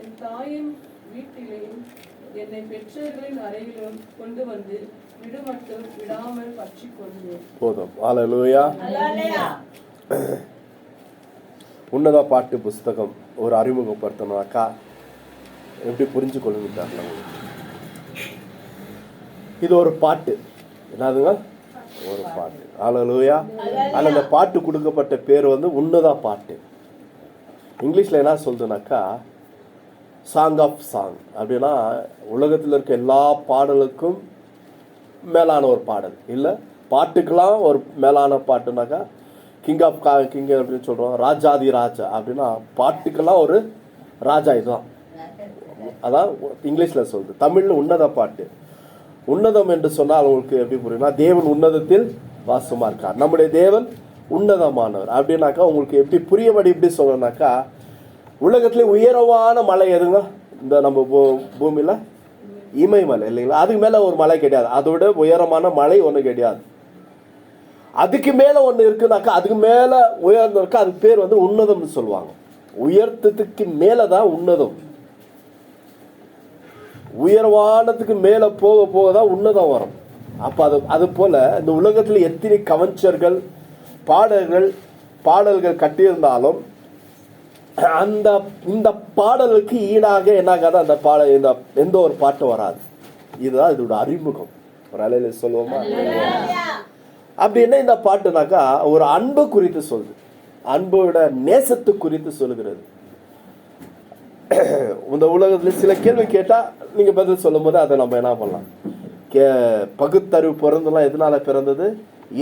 என் தாயின் வீட்டிலேயும் என்னை பெற்றோர்களின் அறையிலும் கொண்டு வந்து விடுமட்டும் விடாமல் பற்றி கொண்டேன். போதும். ஹல்லேலூயா. உன்னத பாட்டு புஸ்தகம் ஒரு அறிமுகப்படுத்தணும்னாக்கா எப்படி புரிஞ்சு கொள்ளுங்க. இது ஒரு பாட்டு. என்னதுங்க? ஒரு பாட்டு. ஹல்லேலூயா. ஆனால் அந்த பாட்டு கொடுக்கப்பட்ட பேர் வந்து உன்னத பாட்டு. இங்கிலீஷில் என்ன சொல்றதுனாக்கா சாங் ஆஃப் சாங். அப்படின்னா உலகத்தில் இருக்க எல்லா பாடலுக்கும் மேலான ஒரு பாடல் இல்லை. பாட்டுக்கெல்லாம் ஒரு மேலான பாட்டுனாக்கா கிங் ஆஃப் கிங் அப்படின்னு சொல்கிறோம். ராஜாதி ராஜா அப்படின்னா பாட்டுக்கெல்லாம் ஒரு ராஜா. இதுதான் அதான் இங்கிலீஷில் சொல்லுது. தமிழில் உன்னத பாட்டு. உன்னதம் என்று சொன்னால் உங்களுக்கு எப்படி புரியும்னா தேவன் உன்னதத்தில் வாசமாக இருக்கார். நம்முடைய தேவன் உன்னதமானவர் அப்படின்னாக்கா உங்களுக்கு எப்படி புரியபடி எப்படி சொல்லணும்னாக்கா உலகத்திலே உயரமான மலை எதுங்க? இந்த நம்ம பூமியில் இமயமலை இல்லைங்களா? அதுக்கு மேலே ஒரு மலை கிடையாது. அதோட உயரமான மலை ஒன்று கிடையாது. அதுக்கு மேலே ஒன்று இருக்குனாக்கா அதுக்கு மேலே உயர்ந்திருக்கா அதுக்கு பேர் வந்து உன்னதம்னு சொல்லுவாங்க. உயர்த்தத்துக்கு மேலே தான் உன்னதம். உயர்வானத்துக்கு மேலே போக போக தான் உன்னதம் வரும். அப்போ அது போல இந்த உலகத்தில் எத்தனை கவர்ச்சர்கள் பாடல்கள் கட்டியிருந்தாலும் இந்த பாடலுக்கு ஈடாக என்னாகாது அந்த எந்த ஒரு பாட்டு வராது. இதுதான் இதோட அறிமுகம். ஒரு அலையில சொல்லுவோமா? அப்படி என்ன இந்த பாட்டுனாக்கா ஒரு அன்பு குறித்து சொல்லுது. அன்போட நேசத்து குறித்து சொல்லுகிறது. இந்த உலகத்துல சில கேள்வி கேட்டா நீங்க பதில் சொல்லும் போது அதை நம்ம என்ன பண்ணலாம்? பகுத்தறிவு பிறந்தெல்லாம் எதனால பிறந்தது?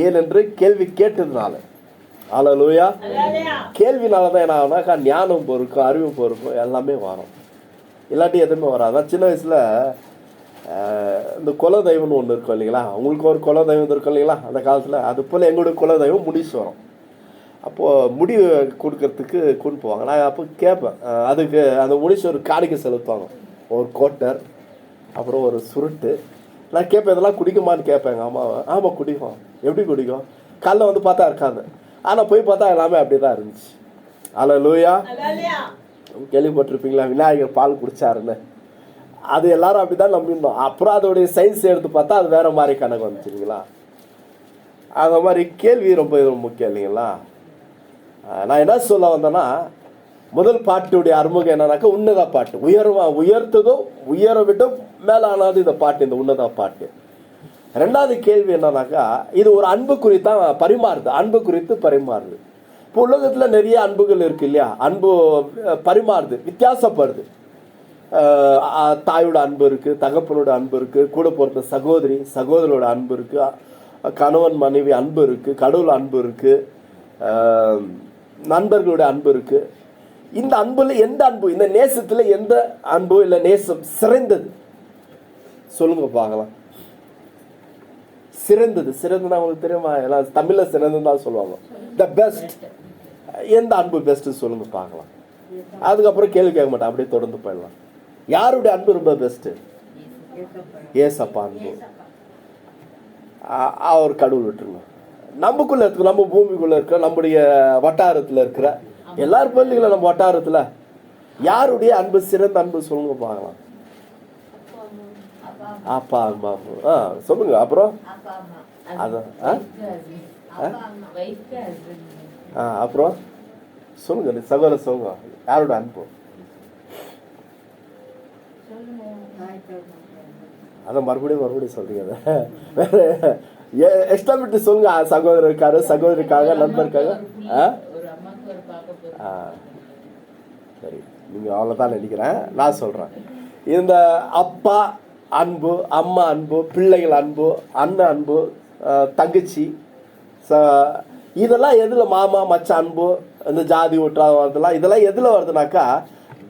ஏனென்று கேள்வி கேட்டதுனால. ஹல்லேலூயா. கேள்வினாலதான் என்ன ஆகுனாக்கா ஞானம் பொறுக்கும், அறிவு பொறுக்கும், எல்லாமே வரும். இல்லாட்டி எதுவுமே வராது. சின்ன வயசுல இந்த குலதெய்வம்னு ஒன்று இருக்கும் இல்லைங்களா? உங்களுக்கு ஒரு குலதெய்வம் இருக்கும் இல்லைங்களா அந்த காலத்தில்? அது போல் எங்களுடைய குலதெய்வம் முடிஸ்வரம். அப்போது முடி கொடுக்கறதுக்கு கொண்டு போவாங்க. நான் அப்போ கேட்பேன். அதுக்கு அந்த முடிஸ்வரம் காணிக்கை செலுத்துவாங்க. ஒரு கோட்டர், அப்புறம் ஒரு சுருட்டு. நான் கேட்பேன் இதெல்லாம் குடிக்குமான்னு கேட்பேன் எங்கள் அம்மாவை. ஆமாம் குடிக்கும். எப்படி குடிக்கும்? காலைல வந்து பார்த்தா இருக்காது. ஆனால் போய் பார்த்தா எல்லாமே அப்படி தான் இருந்துச்சு. ஹல்லேலூயா. கேள்விப்பட்டிருப்பீங்களா விநாயகர் பால் குடிச்சாருன்னு? அது எல்லாரும் அப்படிதான் நம்பிருந்தோம். அப்புறம் அதோடைய சயின்ஸ் எடுத்து பார்த்தா அது வேற மாதிரி கணக்கு வந்துச்சுங்களா? அந்த மாதிரி கேள்வி ரொம்ப முக்கியம் இல்லைங்களா? நான் என்ன சொல்ல வந்தேன்னா முதல் பாட்டுடைய அறிமுகம் என்னன்னாக்கா உன்னத பாட்டு. உயர்த்ததும் உயர விட்டும் மேலானது இந்த பாட்டு, இந்த உன்னத பாட்டு. ரெண்டாவது கேள்வி என்னன்னாக்கா இது ஒரு அன்பு குறித்தான் பரிமாறுது. அன்பு குறித்து பரிமாறுது. இப்போ உலகத்தில் நிறைய அன்புகள் இருக்கு இல்லையா? அன்பு பரிமாறுது, வித்தியாசப்படுது. தாயோட அன்பு இருக்கு, தகப்பனோட அன்பு இருக்கு, கூட பொறுத்த சகோதரோட அன்பு இருக்கு, கணவன் மனைவி அன்பு இருக்கு, கடவுள் அன்பு இருக்கு, நண்பர்களோட அன்பு இருக்கு. இந்த அன்புல எந்த அன்பு, இந்த நேசத்துல எந்த அன்பு இல்ல நேசம் சிறந்தது சொல்லுங்க பார்க்கலாம். சிறந்ததுன்னா உங்களுக்கு தெரியுமா? எல்லாம் தமிழ்ல சிறந்தது தான் சொல்லுவாங்க. The best. எந்த அன்பு பெஸ்ட் சொல்லுங்க பார்க்கலாம். அதுக்கப்புறம் கேள்வி கேட்க மாட்டேன், அப்படியே தொடர்ந்து போயிடலாம். யாருடைய அன்பு ரொம்ப பெஸ்ட்? ஏசப்பா அன்பு. அவர் கடவுள் விட்டுருங்க. நமக்குள்ள இருக்கு, நம்ம பூமிக்குள்ள இருக்கிற, நம்முடைய வட்டாரத்துல இருக்கிற எல்லாரும் பள்ளிகள நம்ம வட்டாரத்துல யாருடைய அன்பு சிறந்த அன்பு சொல்லுங்க பார்க்கலாம். அப்பா அம்மா. சொல்லுங்க. அப்புறம் அப்புறம் சொல்லுங்க சகோதர சொல்லுங்க. யாரோட அன்பு? அதான் மறுபடியும் சொல்றீங்க. வேற எக்ஸ்ட்ரா சொல்லுங்க. சகோதரருக்காக, சகோதரிக்காக, நண்பருக்காக. சரி, நீங்க அவ்வளவுதான் நினைக்கிறேன். நான் சொல்றேன். இந்த அப்பா அன்பு, அம்மா அன்பு, பிள்ளைகள் அன்பு, அண்ணன் அன்பு, தங்கச்சி, இதெல்லாம் எதுல மாமா மச்சான் அன்பு, இந்த ஜாதி ஒற்றாதெல்லாம் இதெல்லாம் எதுல வருதுனாக்கா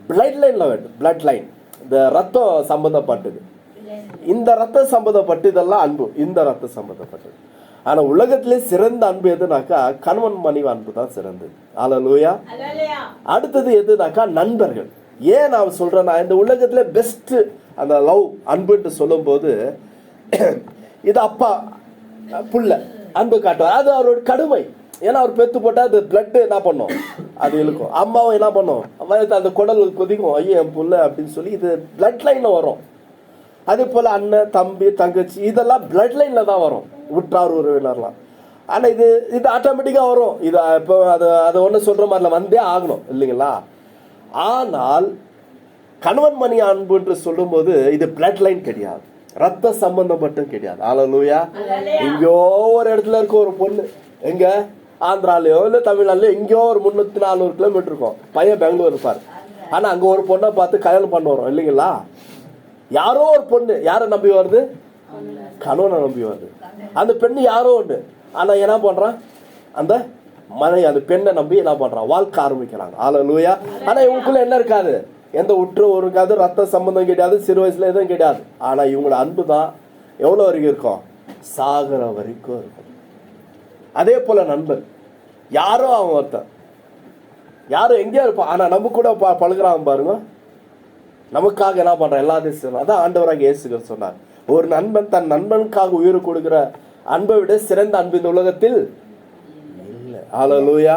பிளட் லைன்ல வருது. பிளட் லைன், இந்த ரத்தம் சம்பந்தப்பட்டது. இந்த ரத்தம் சம்பந்தப்பட்டு இதெல்லாம் அன்பு, இந்த ரத்தம் சம்பந்தப்பட்டது. ஆனா உலகத்திலே சிறந்த அன்பு எதுனாக்கா கணவன் மனைவி அன்பு தான் சிறந்தது. ஹல்லேலூயா. அடுத்தது எதுனாக்கா நண்பர்கள். ஏன் நான் சொல்றேன்னா இந்த உலகத்துல பெஸ்ட் அந்த லவ் அன்புன்னு சொல்லும் போது இது அப்பா புள்ள அன்பு காட்டுவார். அது அவரோட கடமை. ஏன்னா அவர் பெத்து போட்டால் அது பிளட்டு என்ன பண்ணும், அது இழுக்கும். அம்மாவும் என்ன பண்ணும், அந்த குடல் கொதிக்கும், ஐயோ என் புள்ள அப்படின்னு சொல்லி இது பிளட் லைனில் வரும். அதே போல் அண்ணன் தம்பி தங்கச்சி இதெல்லாம் பிளட் லைனில் தான் வரும், உற்றார் உறவினர்லாம். ஆனால் இது ஆட்டோமேட்டிக்காக வரும். இது இப்போ அதை ஒன்று சொல்கிற மாதிரில வந்தே ஆகணும் இல்லைங்களா. ஆனால் கணவன் மணி அன்பு என்று சொல்லும்போது இது பிளட் லைன் கிடையாது, ரத்த சம்பந்தம் மட்டும் கிடையாது. ஹல்லேலூயா. எங்கேயோ ஒரு இடத்துல இருக்க ஒரு பொண்ணு, எங்க ஆந்திராலையோ இல்லை தமிழ்நாடுலையோ எங்கேயோ ஒரு 300-400 கிலோமீட்டர் இருக்கும், பையன் பெங்களூர் இருப்பார். ஆனால் அங்கே ஒரு பொண்ணை பார்த்து கல்யாணம் பண்ண வரும் இல்லைங்களா. யாரோ ஒரு பொண்ணு யாரை நம்பி வருது, கணவனை நம்பி வருது. அந்த பெண்ணு யாரோ ஒன்று, ஆனால் என்ன பண்ணுறான், அந்த அந்த பெண்ணை நம்பி என்ன பண்ணுறான், வாழ்க்கை ஆரம்பிக்கிறாங்க. ஹல்லேலூயா. ஆனால் இவங்களுக்குள்ள என்ன இருக்காது, எந்த உற்றவும் இருக்காது, ரத்த சம்பந்தம் கிடையாது, சிறு வயசுல எதுவும் கிடையாது. ஆனால் இவங்களோட அன்பு தான் எவ்வளோ வரைக்கும் இருக்கும், சாகர வரைக்கும் இருக்கும். அதே போல நண்பன் யாரோ அவன் ஒருத்தன் யாரும் எங்கேயோ இருப்பான், ஆனால் நம்ம கூட பழகுறான் பாருங்க, நமக்காக என்ன பண்றான், எல்லாத்தையும். அதான் ஆண்டவராக இயேசு சொன்னார், ஒரு நண்பன் தன் நண்பனுக்காக உயிர் கொடுக்கிற அன்பை விட சிறந்த அன்பு இந்த உலகத்தில் இல்லை. ஹல்லேலூயா.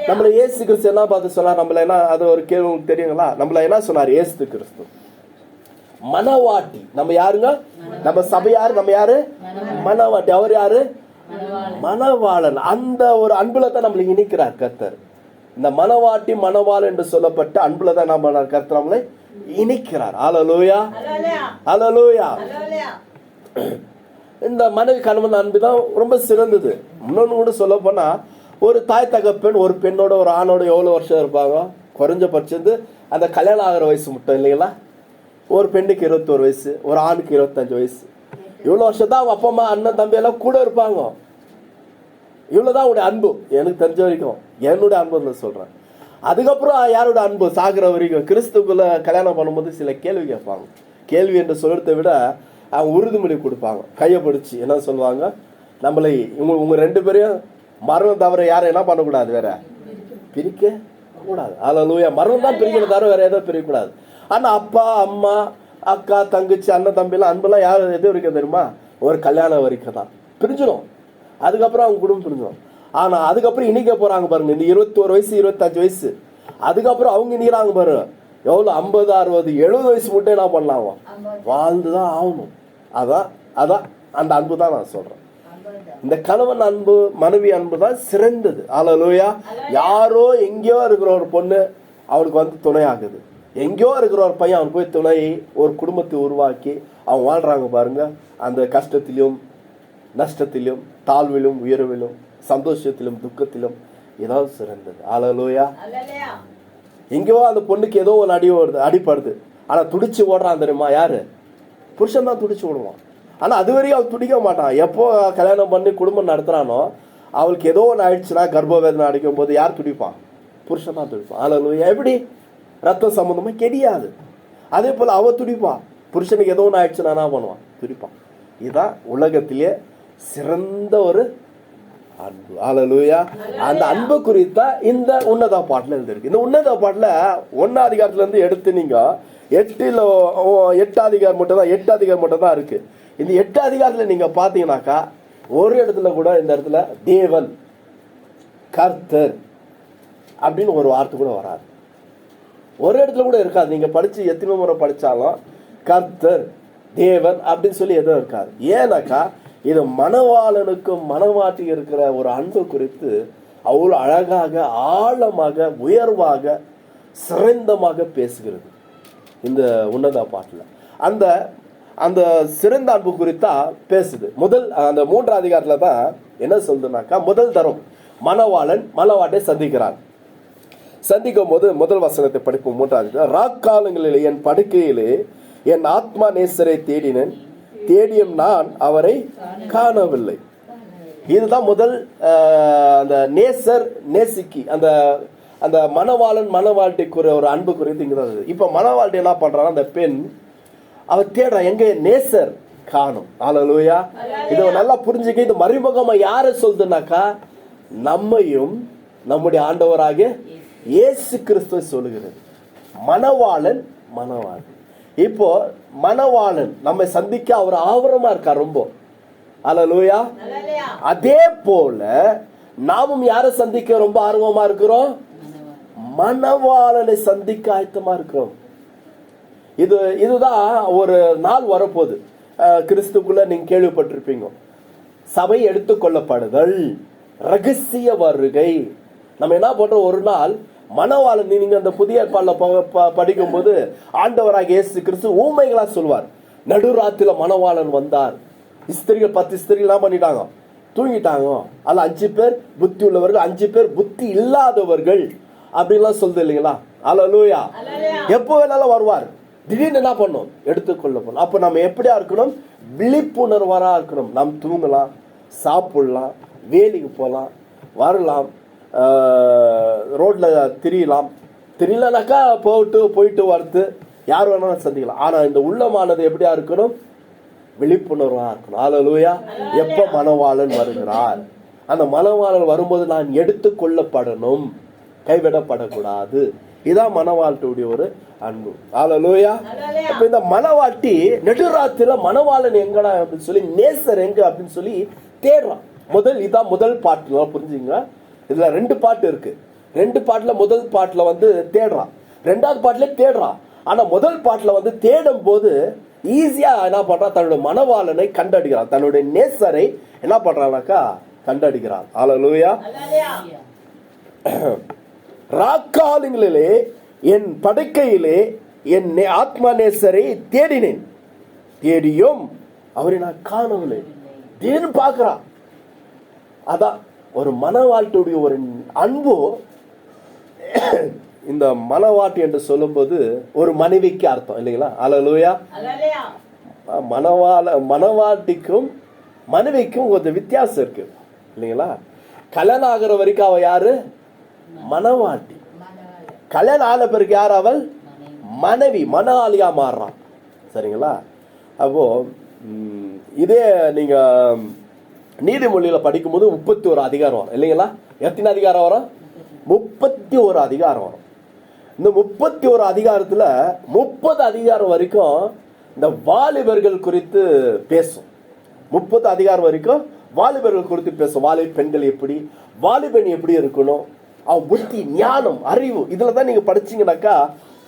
நம்மளை இயேசு கிறிஸ்து என்ன பார்த்து சொன்னார், நம்மள என்ன, அது ஒரு கேள்வி உங்களுக்கு தெரியுங்களா, நம்மள என்ன சொன்னார் இயேசு கிறிஸ்து, மனவாட்டி. நம்ம யாருங்க, நம்ம சபை யாரு, நம்ம யாரு, மனவாட்டி. அவர் யாரு, மணவாளன். அந்த ஒரு அன்புல தான் நம்மளை இணைக்கிறார் கர்த்தர். இந்த மணவாட்டி மணவாளன் என்று சொல்லப்பட்ட அன்புல தான் நம்ம கர்த்தர் நம்மளை இணைக்கிறார். ஹல்லேலூயா, ஹல்லேலூயா. இந்த மனைவி கணவன் அன்பு தான் ரொம்ப சிறந்தது. இன்னொன்னு கூட சொல்ல போனா, ஒரு தாய் தகப்பன் ஒரு பெண்ணோட ஒரு ஆணோட எவ்வளவு வருஷம் இருப்பாங்க, குறைஞ்சபட்சம் அந்த கல்யாணம் ஆகிற வயசு மட்டும் இல்லைங்களா. ஒரு பெண்ணுக்கு 21 வயசு, ஒரு ஆணுக்கு 25 வயசு. இவ்வளோ வருஷம் தான் அப்பா அம்மா அண்ணன் தம்பி எல்லாம் கூட இருப்பாங்க. இவ்வளோதான் உடைய அன்பு எனக்கு தெரிஞ்ச வரைக்கும், என்னுடைய அன்பு சொல்கிறேன். அதுக்கப்புறம் யாரோட அன்பு சாகிற வரைக்கும். கிறிஸ்துக்குள்ள கல்யாணம் பண்ணும்போது சில கேள்வி கேட்பாங்க. கேள்வி என்று சொல்றதை விட அவங்க உறுதிமொழி கொடுப்பாங்க, கையை பிடிச்சி என்ன சொல்லுவாங்க, நம்மளை உங்க 2 பேரையும் மரணம் தவிர யாரும் என்ன பண்ணக்கூடாது, வேற பிரிக்க கூடாது. ஹல்லேலூயா. மரணம் தான் பிரிக்கணும் தவிர வேற ஏதோ பிரிக்கக்கூடாது. ஆனால் அப்பா அம்மா அக்கா தங்கச்சி அண்ணன் தம்பிலாம் அன்பெல்லாம் யார் எது வரைக்கும் தெரியுமா, ஒரு கல்யாணம் வரைக்கும் தான் பிரிஞ்சிடும். அதுக்கப்புறம் அவங்க குடும்பம் பிரிஞ்சிடும். ஆனால் அதுக்கப்புறம் இணைக்க போறாங்க பாருங்க, இந்த 21 வயசு 25 வயசு, அதுக்கப்புறம் அவங்க இணைக்கிறாங்க பாருங்க, எவ்வளோ 50 60 70 வயசு மட்டும் என்ன பண்ணலாம், வாழ்ந்துதான் ஆகணும். அதான் அதான் அந்த அன்பு தான் நான் சொல்றேன். இந்த கணவன் அன்பு மனைவி அன்பு தான் சிறந்தது. ஹல்லேலூயா. யாரோ எங்கேயோ இருக்கிற ஒரு பொண்ணு அவனுக்கு வந்து துணை ஆகுது, எங்கேயோ இருக்கிற ஒரு பையன் அவன் போய் துணை ஒரு குடும்பத்தை உருவாக்கி அவங்க வாழ்றாங்க பாருங்க. அந்த கஷ்டத்திலும் நஷ்டத்திலும் தாழ்விலும் உயர்விலும் சந்தோஷத்திலும் துக்கத்திலும் ஏதாவது சிறந்தது. ஹல்லேலூயா. எங்கேயோ அந்த பொண்ணுக்கு ஏதோ ஒரு அடிப்படுது, ஆனா துடிச்சு ஓடுறான் தெரியுமா, யாரு, புருஷன் தான் துடிச்சு ஓடுவான். ஆனா அது வரையும் அவள் துடிக்க மாட்டான். எப்போ கல்யாணம் பண்ணி குடும்பம் நடத்துறானோ அவளுக்கு ஏதோ ஒன்று ஆயிடுச்சுன்னா, கர்ப்ப வேதனை அடிக்கும் போது யார் துடிப்பான், புருஷன் தான் துடிப்பான். ஹல்லேலூயா. எப்படி, ரத்த சம்பந்தமா கிடையாது. அதே போல அவ துடிப்பான், புருஷனுக்கு ஏதோ ஒன்று ஆயிடுச்சுன்னா என்ன பண்ணுவான், துடிப்பான். இதுதான் உலகத்திலேயே சிறந்த ஒரு அன்பு. ஹல்லேலூயா. அந்த அன்பு குறித்தா இந்த உன்னத பாட்டுல இருக்கு. இந்த உன்னத பாட்டுல 1 அதிகாரத்துல இருந்து எடுத்து நீங்க 8 அதிகாரம் மட்டும் தான் இருக்கு. இந்த 8 அதிகாரத்துல நீங்க பாத்தீங்கன்னாக்கா ஒரு இடத்துல கூட இந்த இடத்துல தேவன் கர்த்தர் அப்படின்னு ஒரு வார்த்தை கூட வராது. ஒரு இடத்துல கூட இருக்காது. நீங்க படிச்சு எத்தனை முறை படிச்சாலும் கர்த்தர் தேவன் அப்படின்னு சொல்லி எதுவும் இருக்காது. ஏன்னாக்கா இது மணவாளனுக்கும் மணவாட்டி இருக்கிற ஒரு அன்பு குறித்து அவ்வளவு அழகாக ஆழமாக உயர்வாக சிறந்தமாக பேசுகிறது இந்த உன்னத பாட்டுல. அந்த அந்த சிறந்த அன்பு குறித்தா பேசுது. அந்த 3 அதிகாரத்துல தான் என்ன சொல்றதுனாக்கா, முதல் தரம் மணவாளன் மணவாட்டை சந்திக்கிறான். சந்திக்கும் போது முதல் வசனத்தை படிப்போம். 3 ராக்காலங்களிலே என் படுக்கையிலே என் ஆத்மா நேசரை தேடினேன், தேடியும் நான் அவரை காணவில்லை. இதுதான் முதல் அந்த நேசர் நேசிக்கி அந்த அந்த மணவாளன் மணவாழ்க்கைக்குரிய ஒரு அன்பு குறித்து இங்கிறது. இப்ப மணவாழ்க்கை என்ன பண்றாங்க, அந்த பெண் அவர் தேடுறா, எங்க நேசர் காணும். ஹல்லேலூயா. இதை நல்லா புரிஞ்சுக்க. இது மறைமுகமா யாரை சொல்றதுனாக்கா, நம்மையும் நம்முடைய ஆண்டவராக இயேசு கிறிஸ்துவை சொல்லுகிறது. மணவாளன் மணவாளன். இப்போ மணவாளன் நம்மை சந்திக்க அவர் ஆவரமா இருக்கார் ரொம்ப. ஹல்லேலூயா. அதே போல நாமும் யாரை சந்திக்க ரொம்ப ஆர்வமா இருக்கிறோம்? மணவாளனை சந்திக்க ஆயத்தமா இருக்கிறோம். இதுதான் ஒரு நாள் வரப்போகுது. கிறிஸ்துக்குள்ள நீங்க கேள்விப்பட்டிருப்பீங்க, சபை எடுத்துக்கொள்ளப்படுதல், ரகசிய வருகை. நம்ம என்ன பண்றோம், ஒரு நாள் மணவாளன், நீங்க அந்த புதிய ஏற்பாடுல படிக்கும் போது ஆண்டவராக இயேசு கிறிஸ்து ஊமைகளா சொல்வார். நடுராத்திரில மணவாளன் வந்தார். ஸ்திரீகள் 10 ஸ்திரீகள் என்ன பண்ணிட்டாங்க, தூங்கிட்டாங்க. அதுல 5 பேர் புத்தி உள்ளவர்கள், 5 பேர் புத்தி இல்லாதவர்கள் அப்படின்லாம் சொல்லுது இல்லைங்களா? அல்லேலூயா. எப்போ வேணாலும் வருவார். திடீர்னு என்ன பண்ணும், எடுத்துக்கொள்ள போகணும். அப்ப நம்ம எப்படியா இருக்கணும், விழிப்புணர்வா இருக்கணும். நாம் தூங்கலாம், சாப்பிடலாம், வேலைக்கு போகலாம், வரலாம், ரோட்ல தெரியலனாக்கா போயிட்டு வரது, யார் வேணாலும் சந்திக்கலாம். ஆனா இந்த உள்ளமானது எப்படியா இருக்கணும், விழிப்புணர்வா இருக்கணும். அல்லேலூயா. எப்ப மணவாளன் வருகிறார், அந்த மணவாளன் வரும்போது நான் எடுத்துக்கொள்ளப்படணும், கைவிடப்படக்கூடாது. இதான் மணவாழ்த்துடைய ஒரு அன்பு. அல்லேலூயா. அப்ப இந்த மணவாட்டி நெடுராத்திரில மணவாளன் எங்கடா அப்படின்னு சொல்லி, நேசர் எங்க அப்படின்னு சொல்லி தேடுறான். இதான் முதல் பாட்டு, புரிஞ்சுங்க. இதுல 2 பாட்டு இருக்கு. 2 பாட்டுல முதல் பாட்டுல தேடுறான், 2வது பாட்டுல தேடுறான். ஆனா முதல் பாட்டுல தேடும் போது ஈஸியா என்ன பண்றான், தன்னுடைய மணவாளனை கண்டடிக்கிறான், தன்னுடைய நேசரை என்ன பண்றான்னாக்கா கண்டடிக்கிறான். அல்லேலூயா. ராக்காலங்களிலே என் படுக்கையிலே என் ஆத்மா நேசரை தேடினேன், தேடியும் அவரை நான் காணவில்லை. திடீர்னு பார்க்கிறான். அதான் ஒரு மணவாட்டுடைய ஒரு அன்பு. இந்த மணவாட்டி என்று சொல்லும்போது ஒரு மனைவிக்கு அர்த்தம் இல்லைங்களா? அல்லேலூயா. மணவாட்டிக்கும் மனைவிக்கும் கொஞ்சம் வித்தியாசம் இருக்கு இல்லைங்களா? கல்யாணம் ஆகிற வரைக்கும் அவ யாரு, மணவாட்டி. கல்யாணம் ஆன பிறகு யார் அவள், மனைவி, மணவாளியா மாறுறான். சரிங்களா? அப்போ இதே நீங்க நீதிமொழியில படிக்கும் போது 31 அதிகாரம் வரும் இல்லைங்களா? எத்தனை அதிகாரம் வரும்? 31 அதிகாரம் வரும். இந்த 31 அதிகாரத்துல 30 அதிகாரம் வரைக்கும் இந்த வாலிபர்கள் குறித்து பேசும். 30 அதிகாரம் வரைக்கும் வாலிபர்கள் குறித்து பேசும். வாலிப பெண்கள் எப்படி, வாலிபன் எப்படி இருக்கணும், அவ புத்தி, ஞானம், அறிவு, இதுலதான் நீங்க படிச்சீங்கன்னாக்கா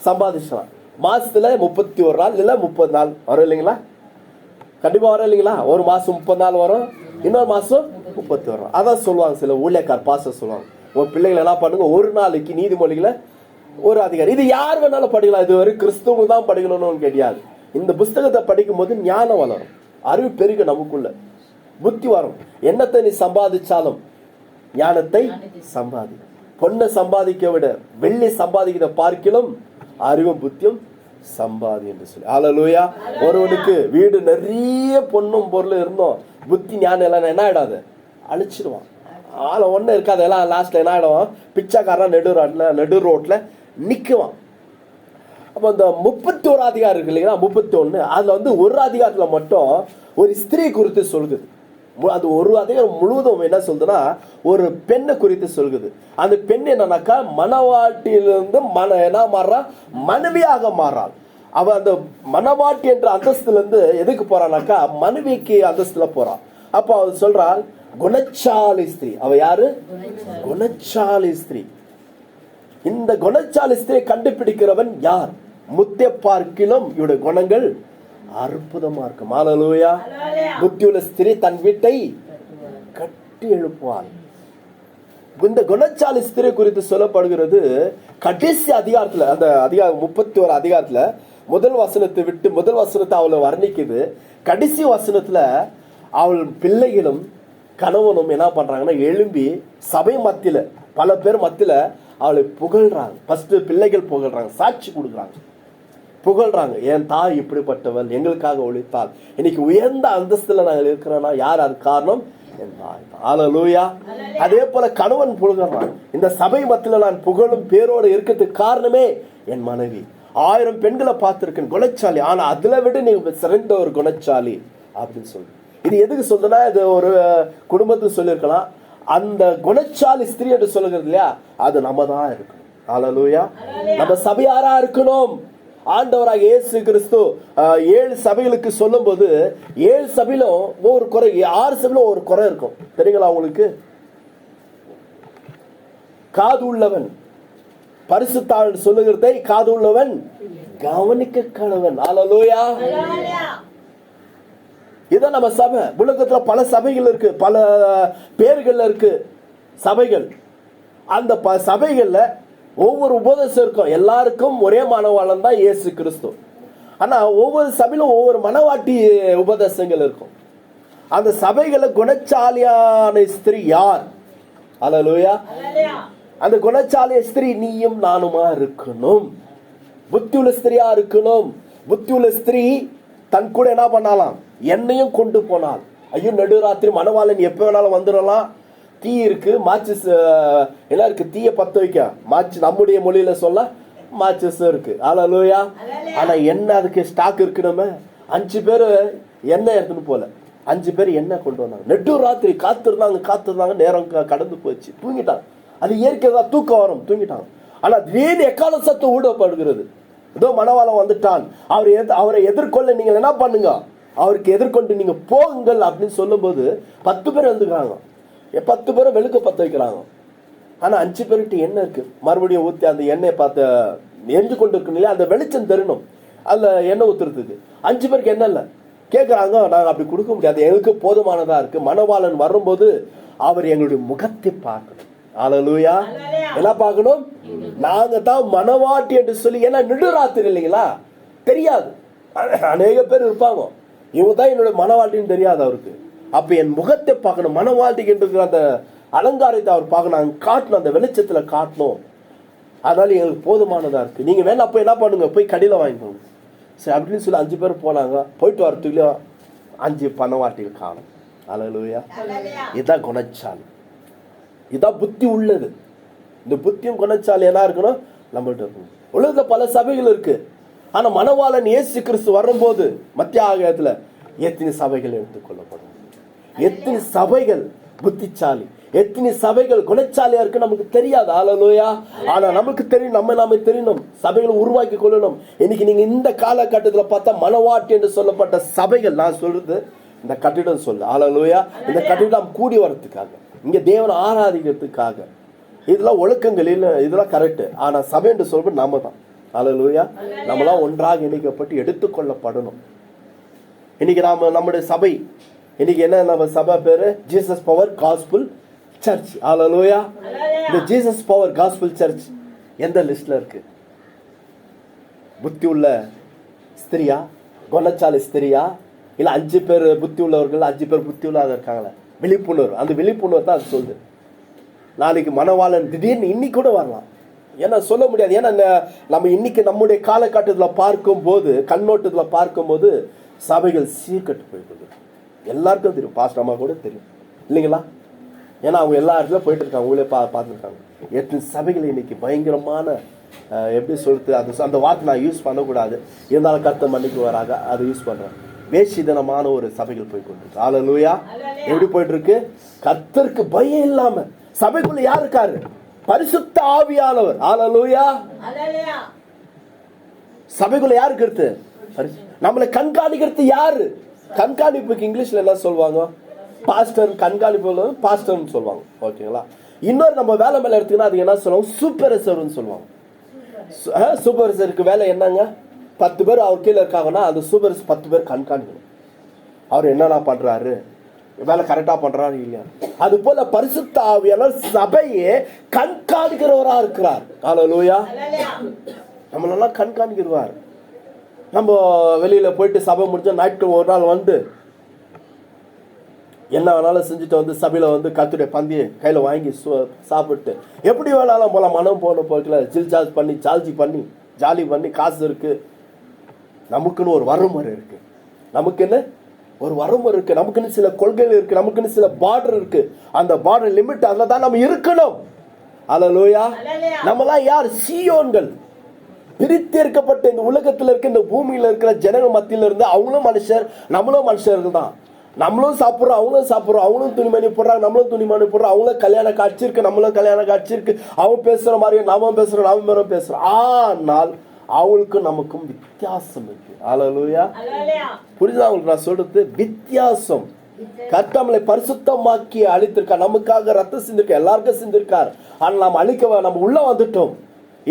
சம்பாதிச்சலாம். மாசத்துல 31 நாள் இல்ல 30 நாள் வரும் இல்லைங்களா? கண்டிப்பா வரும் இல்லைங்களா? ஒரு மாசம் 30 நாள் வரும், இன்னொரு மாசம் 31 நாள். அதான் சொல்லுவாங்க சில ஊழியக்கார் பாச சொல்லுவாங்க, உங்க பிள்ளைகளை என்ன பண்ணுங்க, ஒரு நாளைக்கு நீதிமொழிகளை ஒரு அதிகாரம். இது யார் வேணாலும் படிக்கலாம், இது வரை கிறிஸ்துவங்க தான் படிக்கணும்னு கிடையாது. இந்த புஸ்தகத்தை படிக்கும் போது ஞானம் வளரும், அறிவு பெருக, நமக்குள்ள புத்தி வரும். என்னத்தை நீ சம்பாதிச்சாலும் ஞானத்தை சம்பாதி. பொண்ணை சம்பாதிக்க விட வெள்ளி சம்பாதிக்கிறத பார்க்கிலும் அறிவும் புத்தியும் சம்பாதி என்று சொல்லி. அல்லேலூயா. ஒருவனுக்கு வீடு நிறைய பொண்ணும் பொருளும் இருந்தோம், புத்தி ஞானம் எல்லாம் என்ன ஆயிடாது, அழிச்சிடுவான். ஆள ஒண்ணு இருக்காது, எல்லாம் லாஸ்ட்ல என்ன ஆயிடுவான், பிச்சைக்காரன் நடு ரோட்ல நிக்குவான். அப்ப இந்த 31 அதிகாரம் இருக்கு இல்லைங்களா? 31 அதுல ஒரு அதிகாரத்துல மட்டும் ஒரு ஸ்திரீ குறித்து சொல்லுது. அது ஒரு அதிகாரம் முழுவதும் என்ன சொல்றதுன்னா ஒரு பெண்ணை குறித்து சொல்லுது. அந்த பெண் என்னன்னாக்கா மணவாட்டியிலிருந்து என்ன மாறா, மனைவியாக மாறாள். அவ அந்த மணவாட்டி என்ற அந்தஸ்துல இருந்து எதுக்கு போறானாக்கா மனைவிக்கு அந்தஸ்துல போறான். அப்ப அவ சொல்றாள் குணச்சாலி ஸ்திரீ. அவ யாரு? குணச்சாலி ஸ்திரீ. இந்த குணச்சாலி ஸ்திரீ கண்டுபிடிக்கிறவன் யார்? முத்தை பார்க்கிலும் இவருடைய குணங்கள் அற்புதமா இருக்கும். அல்லேலூயா. புத்தியுள்ள ஸ்திரீ தன் வீட்டை கட்டி எழுப்புவாள். இந்த குணச்சாலி ஸ்திரீ குறித்து சொல்லப்படுகிறது கடைசி அதிகாரத்துல, அந்த அதிகாரம் 31 அதிகாரத்துல முதல் வசனத்தை விட்டு முதல் வசனத்தை அவளை வர்ணிக்குது. கடைசி வசனத்துல அவள் பிள்ளைகளும் கணவனும் என்ன பண்றாங்கன்னா எழும்பி சபை மத்தியில பல பேர் மத்தியில அவளை புகழ்றாங்க. ஃபர்ஸ்ட் பிள்ளைகள் புகழ்றாங்க, சாட்சி கொடுக்குறாங்க, புகழ்றாங்க. என் தாய் இப்படிப்பட்டவள், எங்களுக்காக ஒழித்தாள், இன்னைக்கு உயர்ந்த அந்தஸ்துல நாங்கள் இருக்கிறோம்னா யார் அது காரணம்? என் தாய். அல்லேலூயா. அதே போல கணவன் புகழ்றான், இந்த சபை மத்தியில நான் புகழும் பேரோடு இருக்கிறதுக்கு காரணமே என் மனைவி. 1000 பெண்களை பார்த்திருக்கேன் குணச்சாலி, ஆனா அதுல விட நீ சிறந்த ஒரு குணச்சாலி அப்படின்னு சொல்லு. இது எதுக்கு சொல்லுனா, இது ஒரு குடும்பத்துக்கு சொல்லியிருக்கலாம். அந்த குணச்சாலி ஸ்திரீ என்று சொல்லுகிறது இல்லையா, அது நம்ம தான் இருக்கணும். அல்லேலூயா. நம்ம சபையாரா இருக்கணும். ஆண்டவராக இயேசு கிறிஸ்து 7 சபைகளுக்கு சொல்லும் போது 7 சபையிலும் ஒரு குறை, 6 சபையிலும் ஒரு குறை இருக்கும். தெரியுங்களா உங்களுக்கு? காது உள்ளவன், பரிசுத்தாவின் சொல்லுகிறதை காது உள்ளவன் கவனிக்க கடவன். ஹல்லேலூயா. இதான் நம்ம சபை. உலகத்துல பல சபைகள் இருக்கு, பல பேர்கள் இருக்கு சபைகள். அந்த சபைகள்ல ஒவ்வொரு உபதேசருக்கும் எல்லாருக்கும் ஒரே மனவாளன் தான் இயேசு கிறிஸ்து. ஆனா ஒவ்வொரு சபையிலும் ஒவ்வொரு மனவாட்டி உபதேசங்கள் இருக்கும். அந்த சபைகளை குணச்சாலியான ஸ்திரீ யார்? ஹல்லேலூயா. அந்த குணச்சாலிய ஸ்திரீ நீயும் நானுமா இருக்கணும். புத்தி உள்ள ஸ்திரியா இருக்கணும். புத்தி உள்ள ஸ்திரீ தன் கூட என்ன பண்ணாலாம்? என்னையும் கொண்டு போனால். ஐயோ, நடுராத்திரி மணவாளன் எப்ப வேணாலும் வந்துடலாம், தீ இருக்கு, மாச்சிஸ் எல்லாம் இருக்கு, தீய பத்த வைக்க மாச்சு, நம்முடைய மொழியில சொல்ல மாச்சஸ் இருக்கு. ஹல்லேலூயா. ஆனா என்ன அதுக்கு ஸ்டாக் இருக்கணுமே. 5 பேர் எண்ணெய் எடுத்துன்னு போல, 5 பேர் எண்ணெய் கொண்டு வந்தாங்க. நெட்டு ராத்திரி காத்திருந்தாங்க, நேரம் கடந்து போச்சு, தூங்கிட்டாங்க. அது இயற்கை தான், தூக்கம் வரும், தூங்கிட்டாங்க. ஆனா திடீர்னு எக்கால சத்தம் ஊடப்படுகிறது. ஏதோ மணவாளன் வந்துட்டான், அவரை எதிர்கொள்ள நீங்கள் என்ன பண்ணுங்க, அவருக்கு எதிர்கொண்டு நீங்க போகுங்கள் அப்படின்னு சொல்லும் போது 10 பேர் எழுந்துக்கிறாங்க. 10 பேரை வெளுக்க பத்த வைக்கிறாங்க. ஆனா 5 பேர்கிட்ட எண்ணெய் இருக்கு. மறுபடியும் ஊத்தி அந்த எண்ணெயை பார்த்து எரிஞ்சு கொண்டு இருக்கு இல்லையா, அந்த வெளிச்சம் தெரியணும் அதுல எண்ணெய் ஊத்துறதுக்கு. 5 பேருக்கு என்ன இல்லை கேட்கறாங்க. நாங்க அப்படி கொடுக்க முடியாது, எங்களுக்கு போதுமானதா இருக்கு. மணவாளன் வரும்போது அவர் எங்களுடைய முகத்தை பார்க்கணும். ஹல்லேலூயா. என்ன பார்க்கணும்? நாங்க தான் மணவாட்டி என்று சொல்லி. ஏன்னா நடுராத்திரி இல்லைங்களா, தெரியாது. அநேக பேர் இருப்பாங்க, இவங்க தான் என்னோட மணவாட்டின்னு தெரியாது அவருக்கு. அப்ப என் முகத்தை பார்க்கணும். மணவாட்டிக்கு இருக்கிற அந்த அலங்காரத்தை அவர் பார்க்கணும், காட்டணும், அந்த வெளிச்சத்துல காட்டணும். அதனால எங்களுக்கு போதுமானதா இருக்கு. நீங்க வேணா போய் என்ன பண்ணுங்க, போய் கடையில வாங்கிக்கோங்க. சரி அப்படின்னு சொல்லி 5 பேர் போனாங்க. போயிட்டு வரத்துக்குள்ளே 5 பணவாட்டிகள் காணும். ஹல்லேலூயா. இதான் குணச்சாலி, இதான் புத்தி உள்ளது. இந்த புத்தியும் குணச்சாலி என்ன இருக்கணும், நம்மள்ட்ட இருக்கணும். உலகத்துல பல சபைகள் இருக்கு. ஆனா மணவாளன் இயேசு கிறிஸ்து வரும்போது மத்திய ஆகாயத்துல எத்தனை சபைகள் எடுத்துக்கொள்ளப்படும், எத்தனை சபைகள் புத்திசாலி, எத்தனை சபைகள் குணச்சாலியா இருக்கு நமக்கு தெரியாது. ஹல்லேலூயா. ஆனா நமக்கு தெரியும், நாம தெரியணும், சபைகளை உருவாக்கி கொள்ளணும். இன்னைக்கு நீங்க இந்த காலகட்டத்துல பார்த்தா மணவாட்டி என்று சொல்லப்பட்ட சபைகள், நான் சொல்றது இந்த கட்டிடம் சொல்லு. ஹல்லேலூயா. இந்த கட்டிடம் கூடி வரதுக்காக, இங்க தேவனை ஆராதிக்கிறதுக்காக, இதெல்லாம் ஒழுக்கங்கள் இல்ல, இதெல்லாம் கரெக்ட். ஆனா சபை என்று சொல்றது நாம தான். ஹல்லேலூயா. நம்மளாம் ஒன்றாக இணைக்கப்பட்டு எடுத்துக்கொள்ளப்படணும். இன்னைக்கு நம்முடைய சபை இன்னைக்கு என்ன, நம்ம சபை பேரு ஜீசஸ் பவர் காஸ்பிள் சர்ச். ஹல்லேலூயா. இந்த ஜீசஸ் பவர் காஸ்பிள் சர்ச் எந்த லிஸ்ட்ல இருக்கு? புத்தி உள்ள ஸ்திரியா, குணச்சாலி ஸ்திரியா, இல்ல 5 பேர் புத்தி உள்ளவர்கள், 5 பேர் புத்தி உள்ளாத இருக்காங்களே, விழிப்புணர்வு. அந்த விழிப்புணர்வு தான் அது சொல்லுது. நாளைக்கு மணவாளன் திடீர்னு இன்னைக்கு கூட வரலாம். ஏன்னா சொல்ல முடியாது. ஏன்னா நம்ம இன்னைக்கு நம்முடைய காலகட்டத்தில் பார்க்கும் போது, கண்ணோட்டத்தில் பார்க்கும் போது சபைகள் சீர்கட்டு போய்கொண்டு எல்லாருக்கும் தெரியும். பாஸ்டர் அம்மா கூட தெரியும் இல்லைங்களா? ஏன்னா அவங்க எல்லா இடத்துல போயிட்டு இருக்காங்க, அவங்களே பார்த்துருக்காங்க. எத்தனை சபைகள் இன்னைக்கு பயங்கரமான, எப்படி சொல்றது, அது அந்த வார்த்தை நான் யூஸ் பண்ணக்கூடாது, இருந்தாலும் கர்த்தர் மன்னிக்கு வராங்க, அதை யூஸ் பண்றேன். வேஷிதனமான ஒரு சபைகள் போய் கொண்டு இருக்கு. ஹல்லேலூயா. எப்படி போயிட்டு இருக்கு? கர்த்தருக்கு பயம் இல்லாம. சபைக்குள்ள யார் இருக்காரு? பரிசுத்த ஆவியானவர். ஹல்லேலூயா. சபைக்குள்ள யாரு இருக்கிறது? நம்மளை கண்காணிக்கிறது யாரு? கண்காணிப்புக்கு இங்கிலீஷ்ல என்ன சொல்லுவாங்க? பாஸ்டர். கண்காணிப்பு பாஸ்டர்னு சொல்லுவாங்க. ஓகேங்களா? இன்னொரு நம்ம வேலை மேல எடுத்துக்கினா அது என்ன சொல்லுவாங்க? சூப்பர்வைசர்னு சொல்லுவாங்க. சூப்பர்வைசருக்கு வேலை என்னங்க? 10 பேர் அவர் கீழே இருக்காங்கன்னா அந்த சூப்பர்வைசர் 10 பேர் கண்காணிக்கணும். அவர் என்னென்ன பண்றாரு, வேலை கரெக்டா பண்றாரு இல்லையா. அது போல பரிசுத்த ஆவியானவர் சபையே கண்காணிக்கிறவரா இருக்கிறார். ஹல்லேலூயா. நம்மளெல்லாம் கண்காணிக்கிறவார். நம்ம வெளியில போயிட்டு சபை முடிஞ்ச ஞாயிற்றுக்கிழமை ஒரு நாள் வந்து என்ன வேணாலும் செஞ்சுட்டு வந்து சபையில வந்து கர்த்தருடைய பந்தியை கையில வாங்கி சாப்பிட்டு எப்படி வேணாலும் போல, மனம் போன போக்கல ஜில்ஜால் பண்ணி ஜாலி பண்ணி காசு இருக்கு. நமக்குன்னு ஒரு வரமுறை இருக்கு, நமக்குன்னு ஒரு வரமுறை இருக்கு, நமக்குன்னு சில கொள்கைகள் இருக்கு, நமக்குன்னு சில பார்டர் இருக்கு. அந்த பார்டர் லிமிட் அதுல தான் நம்ம இருக்கணும். ஹல்லேலூயா. நம்மலாம் யார்? சீயோன்கள். பிரித்தெடுக்கப்பட்ட இந்த உலகத்தில் இருக்க, இந்த பூமியில இருக்கிற ஜனங்கள் மத்தியில இருந்து அவங்களும் மனுஷர், நம்மளும் மனுஷர்கள் தான். நம்மளும் சாப்பிட்றோம், அவங்களும் சாப்பிட்றோம். அவங்களும் துணிமணி போடுறாங்க, நம்மளும் துணிமணி போடுறோம். அவங்களும் கல்யாண காட்சி இருக்கு, நம்மளும் கல்யாண காட்சி இருக்கு. அவங்க பேசுற மாதிரி நாமும் பேசுறோம். ஆனால் அவங்களுக்கும் நமக்கும் வித்தியாசம் இருக்கு. ஹல்லேலூயா. புரியுதா உங்களுக்கு நான் சொல்றது? வித்தியாசம். கர்த்தர் நம்மளை பரிசுத்தமாக்கி அழித்திருக்கார். நமக்காக ரத்தம் சிந்திருக்கார், எல்லாருக்கும் சிந்திருக்கார். ஆனால் நாம் அழிக்க நம்ம உள்ள வந்துட்டோம்.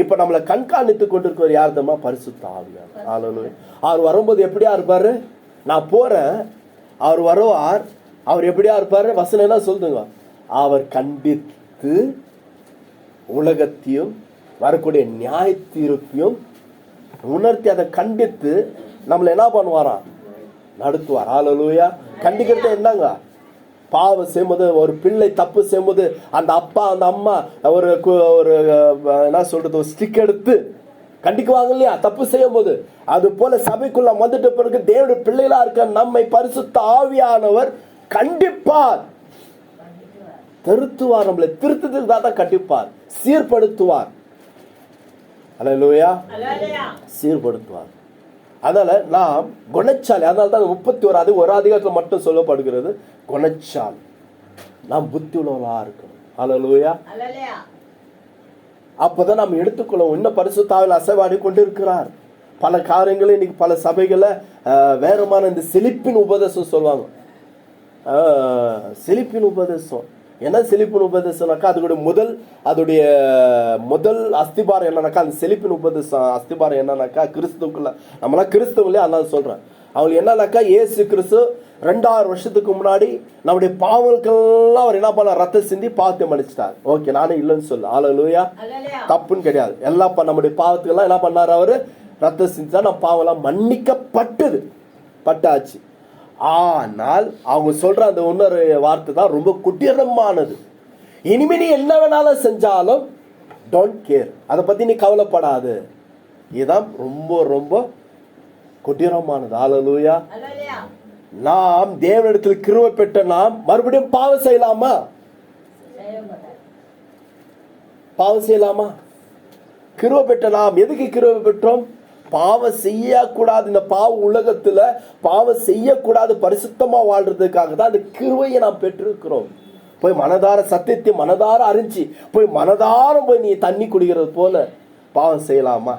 இப்ப நம்மளை கண்காணித்து கொண்டிருக்கிற யார் தெரியுமா? பரிசுத்த ஆவியானவர். ஹல்லேலூயா. அவர் வரும்போது எப்படியா இருப்பாரு? நான் போறேன், அவர் வருவார். அவர் எப்படியா இருப்பாரு? வசனம் என்ன சொல்லுங்க? அவர் கண்டித்து உலகத்தையும் வரக்கூடிய நியாய தீர்ப்பையும் உணர்த்தி அதை கண்டித்து நம்மளை என்ன பண்ணுவாராம்? நடத்துவார். ஹல்லேலூயா. கண்டிக்கிறது என்னங்க? பாவம் செய்யும்போது, ஒரு பிள்ளை தப்பு செய்யும்போது அந்த அப்பா அந்த அம்மா ஒரு என்ன சொல்றது, ஒரு ஸ்டிக் எடுத்து கண்டிக்குவாங்க இல்லையா தப்பு செய்யும் போது? அது போல சபைக்குள்ள வந்துட்ட பிறகு தேவனுடைய பிள்ளைகளா இருக்க நம்மை பரிசுத்த ஆவியானவர் கண்டிப்பார், திருத்துவார். நம்மளை திருத்தத்துக்கு தான் கண்டிப்பார், சீர்படுத்துவார். ஹல்லேலூயா. சீர்படுத்துவார். அதனால நாம் குணச்சாலி. அதனால தான் 31 ஒரு அதிகாரத்தில் மட்டும் சொல்லப்படுகிறது குணச்சாலி. நாம் புத்தி உள்ளவர்களா இருக்கணும். ஹல்லேலூயா. அப்பதான் நாம் எடுத்துக்கொள்ளும். இன்னும் பரிசுத்த ஆவியில் அசைவாடி கொண்டு இருக்கிறார். பல காரியங்களும் இன்னைக்கு பல சபைகளை வேறமான இந்த செழிப்பின் உபதேசம் சொல்லுவாங்க. செழிப்பின் உபதேசம் என்ன? செழிப்பின் உபதேசம்னாக்கா அதோடைய முதல் அஸ்திபாரம் என்னன்னாக்கா, அந்த செழிப்பின் உபதேசம் அஸ்திபாரம் என்னன்னாக்கா, கிறிஸ்துக்குள்ள நம்மளாம் கிறிஸ்தவங்களே அதான் சொல்றேன். அவங்க என்னன்னாக்கா, இயேசு கிறிஸ்து 2000 வருஷத்துக்கு முன்னாடி நம்முடைய பாவங்களுக்கெல்லாம் அவர் என்ன பண்ண? ரத்தம் சிந்தி பாவத்தை மன்னிச்சிட்டார். ஓகே, நானும் இல்லைன்னு சொல்லு. ஹல்லேலூயா. தப்புன்னு கிடையாது. எல்லாம் நம்முடைய பாவத்துக்கெல்லாம் என்ன பண்ணார்? அவரு ரத்தம் சிந்திச்சா நம்ம பாவம் எல்லாம் பட்டாச்சு. ஆனால் அவங்க சொல்ற அந்த இன்னொரு வார்த்தை தான் ரொம்ப குட்டிரமானது. இனிமே நீ என்ன வேணாலும் செஞ்சாலும் டோன்ட் கேர், அதை பத்தி நீ கவலைப்படாது. இதுதான் ரொம்ப ரொம்ப குட்டிரமானது. ஹல்லேலூயா. நாம் தேவனிடத்தில் கிருபை பெற்ற நாம் மறுபடியும் பாவம் செய்யலாமா? கிருபை பெற்ற நாம் எதுக்கு கிருபை பெற்றோம்? பாவம் செய்யக்கூடாது. இந்த பாவ உலகத்துல பாவம் செய்யக்கூடாது, பரிசுத்தமா வாழ்றதுக்காக தான் அந்த கிருபையை நாம் பெற்றிருக்கிறோம். போய் மனதார சத்தியத்தை மனதார அறிஞ்சு போய் நீ தண்ணி குடிக்கிறது போல பாவம் செய்யலாமா?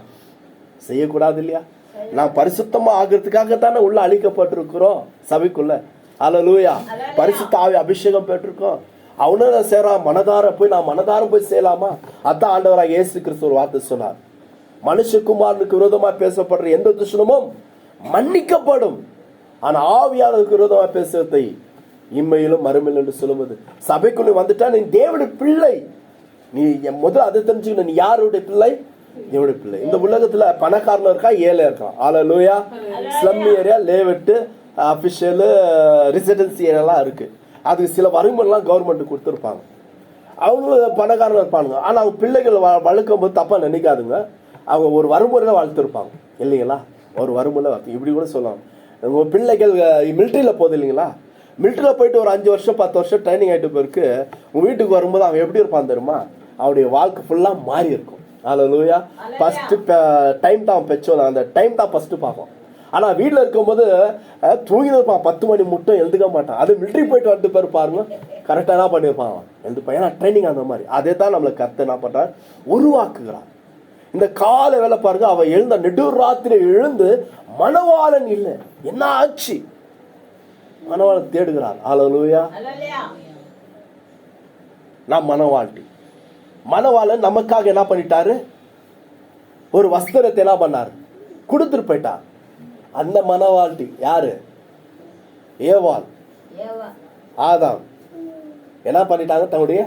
செய்யக்கூடாது இல்லையா? நாம் பரிசுத்தமா ஆகிறதுக்காக தானே உள்ள அழிக்கப்பட்டிருக்கிறோம் சபைக்குள்ள. ஹல்லேலூயா. பரிசுத்த ஆவி அபிஷேகம் பெற்றிருக்கோம். அவனும் சேரான் மனதார போய் செய்யலாமா? அதான் ஆண்டவராக இயேசு கிறிஸ்து ஒரு வார்த்தை சொன்னார். மனுஷகுமாரனுக்கு விரோதமா பேசப்படுற எந்த துஷ்டமும் மன்னிக்கப்படும், ஆனா ஆவியானவருக்கு விரோதமா பேசுறதை இம்மையிலும் மறுமையிலும் என்று சொல்லுவது. சபைக்குள்ள வந்துட்டா நீ தேவனுடைய பிள்ளை. நீ முதல்ல அதை தெரிஞ்சுக்கணும். நீ யாருடைய பிள்ளை? தேவனுடைய பிள்ளை. இந்த உலகத்துல பணக்காரன் இருக்கா, ஏழை இருக்கான். ஹல்லேலூயா. ஸ்லம் ஏரியா, லேவெட்டு, அபிஷியல், ரெசிடென்சி ஏரியாலாம் இருக்கு. அதுக்கு சில வருமானம்லாம் கவர்மெண்ட் கொடுத்துருப்பாங்க. அவங்க பணக்காரன் இருப்பானுங்க. ஆனா அவங்க பிள்ளைகள் வளர்க்கும் போது தப்பா நினைக்காதுங்க. அவங்க ஒரு வறுமுறையில வளர்த்துருப்பாங்க இல்லைங்களா? ஒரு வறுமுறையில இப்படி கூட சொல்லலாம். உங்க பிள்ளைகள் மிலிட்ரியில போகுது இல்லைங்களா? மிலிட்ரியில போயிட்டு ஒரு 5 வருஷம் 10 வருஷம் ட்ரைனிங் ஆகிட்டு போயிருக்கு. உங்க வீட்டுக்கு வரும்போது அவன் எப்படி இருப்பான் தெரியுமா? அவனுடைய வாழ்க்கை ஃபுல்லா மாறி இருக்கும். ஹல்லேலூயா. ஃபர்ஸ்ட் டைம் தான் பெற்றோம், அந்த டைம் தான் ஃபர்ஸ்ட் பார்ப்போம். ஆனா வீட்டுல இருக்கும்போது தூங்கி இருப்பான், 10 மணி மட்டும் எழுதுக்க மாட்டான். அது மிலிட்ரி போயிட்டு வந்துட்டு பேர் பாருங்க, கரெக்டா என்ன பண்ணிருப்பான், எழுதுப்பான். ஏன்னா ட்ரைனிங் அந்த மாதிரி. அதே தான் நம்மளை கர்த்தர் என்ன பண்றார்? உருவாக்குகிறார். இந்த கால வேலை பாருங்க, அவ எழுந்த நெடுராத்திரி எழுந்து மணவாளன் இல்லை, என்ன ஆச்சு? மணவாளன் தேடுகிறார். ஹல்லேலூயா. நான் மணவாளன் நமக்காக என்ன பண்ணிட்டாரு? ஒரு வஸ்திரத்தை என்ன பண்ணாரு? கொடுத்துட்டு போயிட்டார். அந்த மணவாட்டி யாரு? ஏவாள், ஆதாம். என்ன பண்ணிட்டாங்க? தன்னுடைய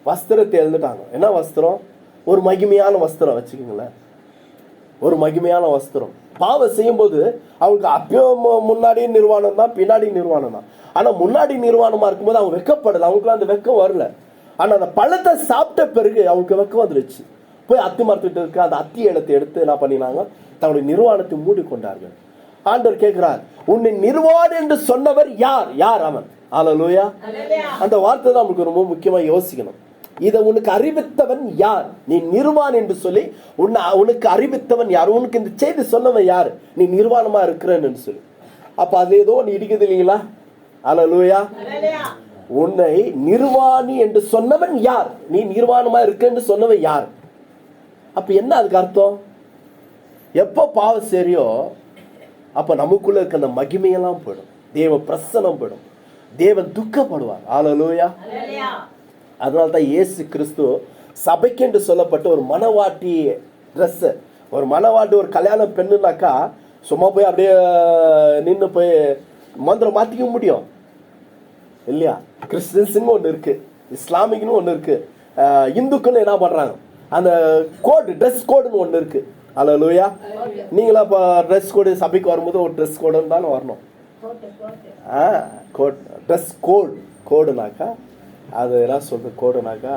வஸ்திரத்தை எழுந்துட்டாங்க. என்ன வஸ்திரம்? ஒரு மகிமையான வஸ்திரம் வச்சுக்கோங்களேன். ஒரு மகிமையான வஸ்திரம். பாவம் செய்யும் போது அவங்களுக்கு அப்போ முன்னாடி நிர்வாணம் தான், பின்னாடி நிர்வாணம் தான். ஆனா முன்னாடி நிர்வாணமா இருக்கும்போது அவங்க வெக்கப்படல, அவங்களுக்கு அந்த வெக்கம் வரல. ஆனா அந்த பழத்தை சாப்பிட்ட பிறகு அவங்களுக்கு வெக்கம் வந்துருச்சு. போய் அத்தி மரத்துட்டு இருக்க அந்த அத்தி இடத்தை எடுத்து என்ன பண்ணினாங்க? தன்னுடைய நிர்வாணத்தை மூடிக்கொண்டார்கள். ஆண்டவர் கேட்கிறார், உன்னை நிர்வாணம் என்று சொன்னவர் யார்? யார் அவன்? ஹல்லேலூயா. அந்த வார்த்தை தான் நமக்கு ரொம்ப முக்கியமா யோசிக்கணும். இதை உனக்கு அறிவித்தவன் யார்? நீ நிர்வாணம் என்று சொல்லி உனக்கு அறிவித்தவன் யார்? உனக்கு இந்த செய்தி சொன்னவன் யார்? நீ நிர்வாணமா இருக்கிறன்னு சொல்லி. அப்ப அது ஏதோ நீ இடிக்குது இல்லைங்களா? ஹல்லேலூயா. உன்னை நிர்வாணி என்று சொன்னவன் யார்? நீ நிர்வாணமா இருக்கன்னு சொன்னவன் யார்? அப்ப என்ன அதுக்கு அர்த்தம்? எப்போ பாவம் சரியோ அப்ப நமக்குள்ள இருக்க அந்த மகிமையெல்லாம் போயிடும், தேவ பிரசனம் போயிடும். தேவன் துக்கப்படுவார். ஹல்லேலூயா. அதனால தான் இயேசு கிறிஸ்து சபைக்கென்று சொல்லப்பட்ட ஒரு மணவாட்டி ட்ரெஸ், ஒரு மணவாட்டி ஒரு கல்யாண பெண்ணுனாக்கா சும்மா போய் அப்படியே நின்று போய் மந்திரம் மாற்றிக்க முடியும் இல்லையா? கிறிஸ்டின்ஸுன்னு ஒன்று இருக்கு, இஸ்லாமிக்னு ஒன்று இருக்கு, இந்துக்குன்னு என்ன பண்றாங்க, அந்த கோடு ட்ரெஸ் கோடுன்னு ஒன்று இருக்கு. ஹல்லேலூயா. நீங்களா இப்போ ட்ரெஸ் கோடு சபைக்கு வரும்போது ஒரு ட்ரெஸ் கோடுன்னு தானே வரணும். கோட் ட்ரெஸ் கோடுனாக்கா அது என்ன சொல்றது, கோடுனாக்கா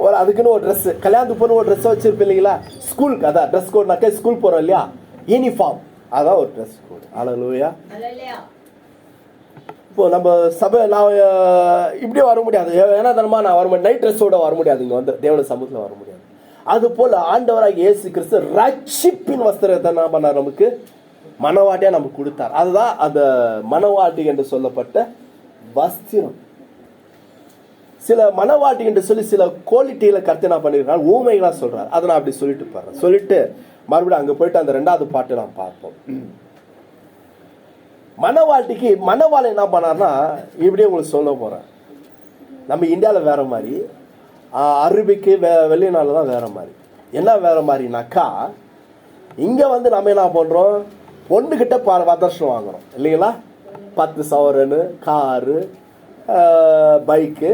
ஒரு அதுக்குன்னு ஒரு ட்ரெஸ், கல்யாணத்துக்கு போன ஒரு ட்ரெஸ் வச்சிருப்பேன் இல்லைங்களா, ஸ்கூலுக்கு அதான் ட்ரெஸ் கோடுனாக்கா, ஸ்கூல் போறோம் இல்லையா, யூனிஃபார்ம், அதான் ஒரு ட்ரெஸ் கோடு. ஹல்லேலூயா. இப்போ நம்ம சபை நான் இப்படியே வர முடியாது, ஏன்னா தனமா நான் வர முடியாது, நைட் ட்ரெஸ்ஸோட வர முடியாது, இங்கே வந்து தேவன சமூகத்தில் வர முடியாது. அது போல ஆண்டவராக இயேசு கிறிஸ்து ரட்சிப்பின் வஸ்திரத்தை என்ன பண்ணார், நமக்கு மணவாட்டியா நமக்கு கொடுத்தார். அதுதான் அந்த மணவாட்டி என்று சொல்லப்பட்ட வஸ்திரம். சில மணவாட்டி என்று சொல்லி சில குவாலிட்டியில கர்த்தர் என்ன பண்ணிருக்காரு, ஊமைகளா சொல்றாரு. அதை நான் அப்படி சொல்லிட்டு போறேன். சொல்லிட்டு மறுபடியும் அங்க போயிட்டு அந்த 2வது பாட்டு நாம் பார்ப்போம். மணவாட்டிக்கு மணவாளன் என்ன பண்ணார்னா, இப்படியே உங்களுக்கு சொல்ல போறேன். நம்ம இந்தியாவில் வேற மாதிரி, அரபிக்கு வெளிநாடு தான் வேற மாதிரி. என்ன வேற மாதிரினாக்கா, இங்க வந்து நம்ம என்ன பண்றோம், பொண்ணுகிட்ட வரதட்சணை வாங்குறோம் இல்லைங்களா, 10 சவரனு, காரு, பைக்கு,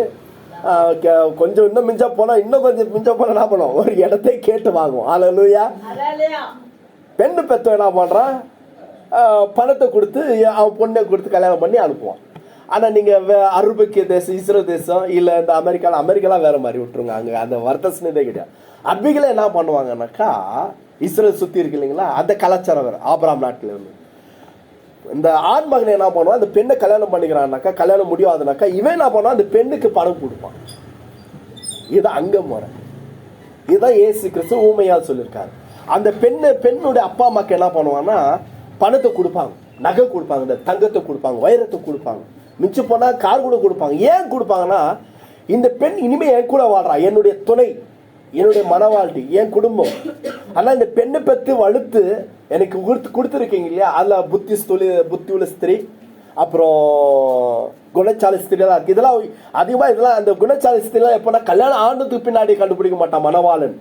கொஞ்சம் இன்னும் மிஞ்ச போனா என்ன பண்ணுவோம், ஒரு இடத்தை கேட்டு வாங்குவோம். ஹல்லேலூயா. பெண்ணு பெத்த என்ன பண்றான், பணத்தை கொடுத்து அவன் பொண்ணை கொடுத்து கல்யாணம் பண்ணி அனுப்புவான். ஆனா நீங்க அரபிக்கு தேசம், இஸ்ரேல் தேசம், இல்ல இந்த அமெரிக்காலாம் வேற மாதிரி விட்டுருங்க, அங்க அந்த வரதட்சணையே கிடையாது. அரபிகளை என்ன பண்ணுவாங்கன்னாக்கா, இஸ்ரேல் சுத்தி இருக்கு இல்லைங்களா, அந்த கலாச்சாரம் வேற. ஆபிரகாம் நாட்டில் இருந்து இந்த ஆண் மகனை என்ன பண்ணுவான், அந்த பெண்ணை கல்யாணம் பண்ணிக்கிறான்னாக்கா, கல்யாணம் முடியாதுனாக்கா இவன் என்ன பண்ணுவான், அந்த பெண்ணுக்கு பணம் கொடுப்பான். இதுதான் அங்க முறை. இதுதான் இயேசு கிறிஸ்து ஊமையால் சொல்லியிருக்காரு. அந்த பெண்ணுடைய அப்பா அம்மாக்கு என்ன பண்ணுவான்னா, பணத்தை கொடுப்பாங்க, நகை கொடுப்பாங்க, இந்த தங்கத்தை கொடுப்பாங்க, வைரத்தை கொடுப்பாங்க, மிச்சு போனா கார் கூட கொடுப்பாங்க. ஏன் கொடுப்பாங்கன்னா, இந்த பெண் இனிமே என் கூட வாழ்றா, என்னுடைய துணை, என்னுடைய மனவாழ்க்கை, என் குடும்பம். ஆனா இந்த பெண்ணை பெற்று வளர்த்து எனக்கு கொடுத்துருக்கீங்க இல்லையா, அதுல புத்தி உள்ள ஸ்திரீ, அப்புறம் குணச்சாலி ஸ்திரீலாம் இருக்கு. இதெல்லாம் அதிகமா இதெல்லாம் அந்த குணச்சாலி ஸ்திரீலாம் எப்போனா கல்யாணம் ஆனதுக்கு பின்னாடி கண்டுபிடிக்க மாட்டான் மணவாளன்.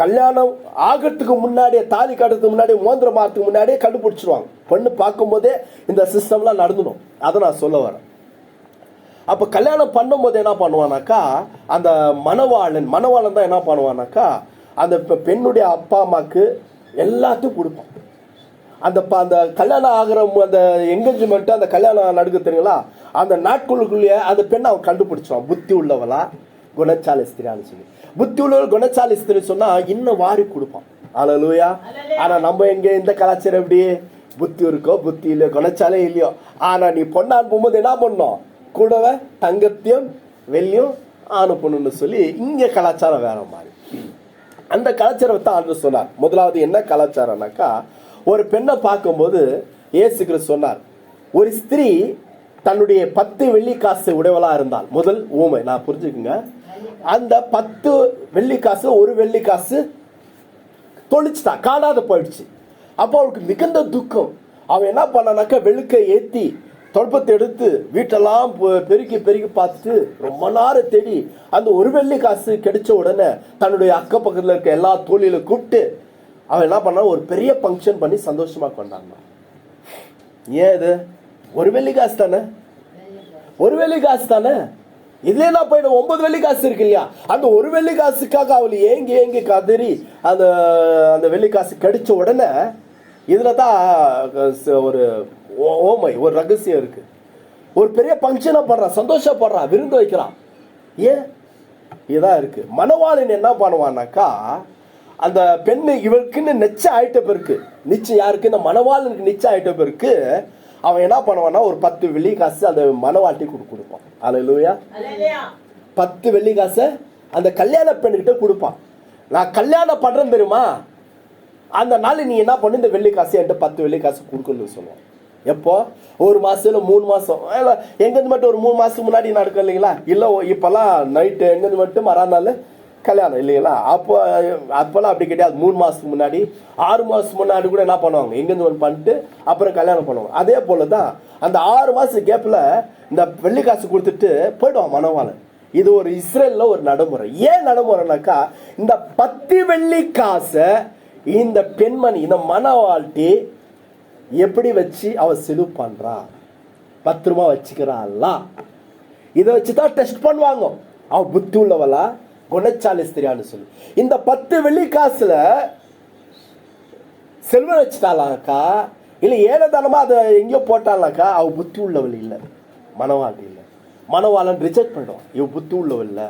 கல்யாணம் ஆகிறதுக்கு முன்னாடியே, தாலி கட்டுறதுக்கு முன்னாடி, மோந்திரம் மாறதுக்கு முன்னாடியே கண்டுபிடிச்சிருவாங்க. பொண்ணு பார்க்கும் போதே இந்த சிஸ்டம்லாம் நடந்துடும். அதை நான் சொல்ல வரேன். அப்ப கல்யாணம் பண்ணும் போது என்ன பண்ணுவானாக்கா, அந்த மணவாளன் தான் என்ன பண்ணுவானாக்கா, அந்த பெண்ணுடைய அப்பா அம்மாக்கு எல்லாத்தையும் கொடுப்பான். அந்த கல்யாணம் ஆகிற அந்த என்கேஜ்மெண்ட், அந்த கல்யாணம் நடக்க தெரியுங்களா, அந்த நாட்களுக்குள்ளேயே அந்த பெண்ணை அவன் கண்டுபிடிச்சிருவான், புத்தி உள்ளவளா குணச்சாலி ஸ்திரியான்னு சொல்லி. புத்தி உள்ளவள் குணச்சாலி ஸ்திரி சொன்னா இன்னும் வாரி கொடுப்பான். ஹல்லேலூயா. ஆனா நம்ம எங்க இந்த கலாச்சாரம் எப்படி, புத்தி இருக்கோ புத்தி இல்லையோ, குணச்சாலே இல்லையோ, ஆனா நீ பொண்ணு அனுப்பும்போது என்ன பண்ணும், கூடவே தங்கத்தையும் வெள்ளியும் அனுப்பணும்னு சொல்லி இங்க கலாச்சாரம் வேற மாதிரி. அந்த கலாச்சாரத்தை ஆண்டு சொன்னார். முதலாவது என்ன கலாச்சாரம்னாக்கா, ஒரு பெண்ணை பார்க்கும்போது இயேசு கிறிஸ்து சொன்னார், ஒரு ஸ்திரீ தன்னுடைய 10 வெள்ளி காசு உடையவளா இருந்தால், முதல் ஊமை நான் புரிஞ்சுக்குங்க, அந்த 10 வெள்ளி காசு 1 வெள்ளி காசு தொலைச்சுட்டா, காணாத போயிடுச்சு. அப்போ அவளுக்கு மிகுந்த துக்கம். அவன் என்ன பண்ணானாக்கா, வெளுக்கை ஏத்தி தொடப்பத்தை எடுத்து வீட்டெல்லாம் பெருக்கி பார்த்துட்டு ரொம்ப நேரம் தேடி அந்த 1 வெள்ளி காசு கிடைச்ச உடனே தன்னுடைய அக்க பக்கத்தில் இருக்க எல்லா தோழியில கூப்பிட்டு அவன் என்ன பண்ணா, ஒரு பெரிய ஃபங்க்ஷன் பண்ணி சந்தோஷமா கொண்டாடினான். ஏன் இது 1 வெள்ளி காசு தானே, 1 வெள்ளி காசு தானே, இதுல நான் போயிடும் 9 வெள்ளி காசு இருக்கு இல்லையா, அந்த 1 வெள்ளி காசுக்காக அவள் ஏங்கி கதறி அந்த வெள்ளி காசு கிடைச்ச உடனே இதுலதான் ஒரு ஓமை, ஒரு ரகசியம் இருக்கு. ஒரு பெரிய பங்கனை பண்றான், சந்தோஷப்படுறான், விருந்து வைக்கிறான். ஏன் இதான் இருக்கு. மணவாளன் என்ன பண்ணுவான்னாக்கா, அந்த பெண்ணு இவளுக்குன்னு நிச்சயம் ஆயிட்ட பிறகு, நிச்சயம் யாருக்கு, இந்த மணவாளனுக்கு நிச்சயம் ஆயிட்ட பிறகு அவன் என்ன பண்ணுவான்னா, ஒரு 10 வெள்ளி காசு அந்த மணவாட்டி கொடுப்பான். ஹல்லேலூயா. 10 வெள்ளி காசு அந்த கல்யாண பெண்ணுகிட்ட கொடுப்பான். நான் கல்யாணம் பண்றேன் தெரியுமா, அந்த நாள் நீ என்ன பண்ணு, இந்த வெள்ளி காசு என்கிட்ட 10 வெள்ளி காசு கொடுக்கணும்னு சொல்லுவான். எப்போ, 1 மாசம் இல்லை 3 மாசம், எங்கேருந்து மட்டும் ஒரு 3 மாசத்துக்கு முன்னாடி நடக்கும் இல்லைங்களா, இல்லை இப்பெல்லாம் நைட்டு எங்கேருந்து மட்டும் மறாநாள் கல்யாணம் இல்லைங்களா? அப்போல்லாம் அப்படி கிடையாது. 3 மாதத்துக்கு முன்னாடி 6 மாதத்துக்கு முன்னாடி கூட என்ன பண்ணுவாங்க, எங்கேருந்து ஒன்று பண்ணிட்டு அப்புறம் கல்யாணம் பண்ணுவாங்க. அதே போல தான் அந்த 6 மாத கேப்பில் இந்த வெள்ளி காசு கொடுத்துட்டு போயிடுவான் மணவாளன். இது ஒரு இஸ்ரேலில் ஒரு நடைமுறை. ஏன் நடைமுறைனாக்கா, இந்த 10 வெள்ளி காசை இந்த பெண்மணி, இந்த மணவாட்டி எப்படி வச்சு அவ செலவு பண்றா, பத்திரமா வச்சுக்கிறாளா, இதை வச்சுதான் டெஸ்ட் பண்ணுவாங்க. அவ புத்தி உள்ளவளா, குணச்சாலி ஸ்திரியான்னு சொல்லி. இந்த 10 வெள்ளி காசுல செல்வம் வச்சுட்டாளாக்கா, இல்ல ஏனதானமா அதை எங்கேயோ போட்டாளாக்கா, அவ புத்தி உள்ளவள் இல்லை, மணவாட்டி இல்லை. மணவாளன் ரிஜெக்ட் பண்ணுவான். இவ புத்தி உள்ளவள் இல்லை,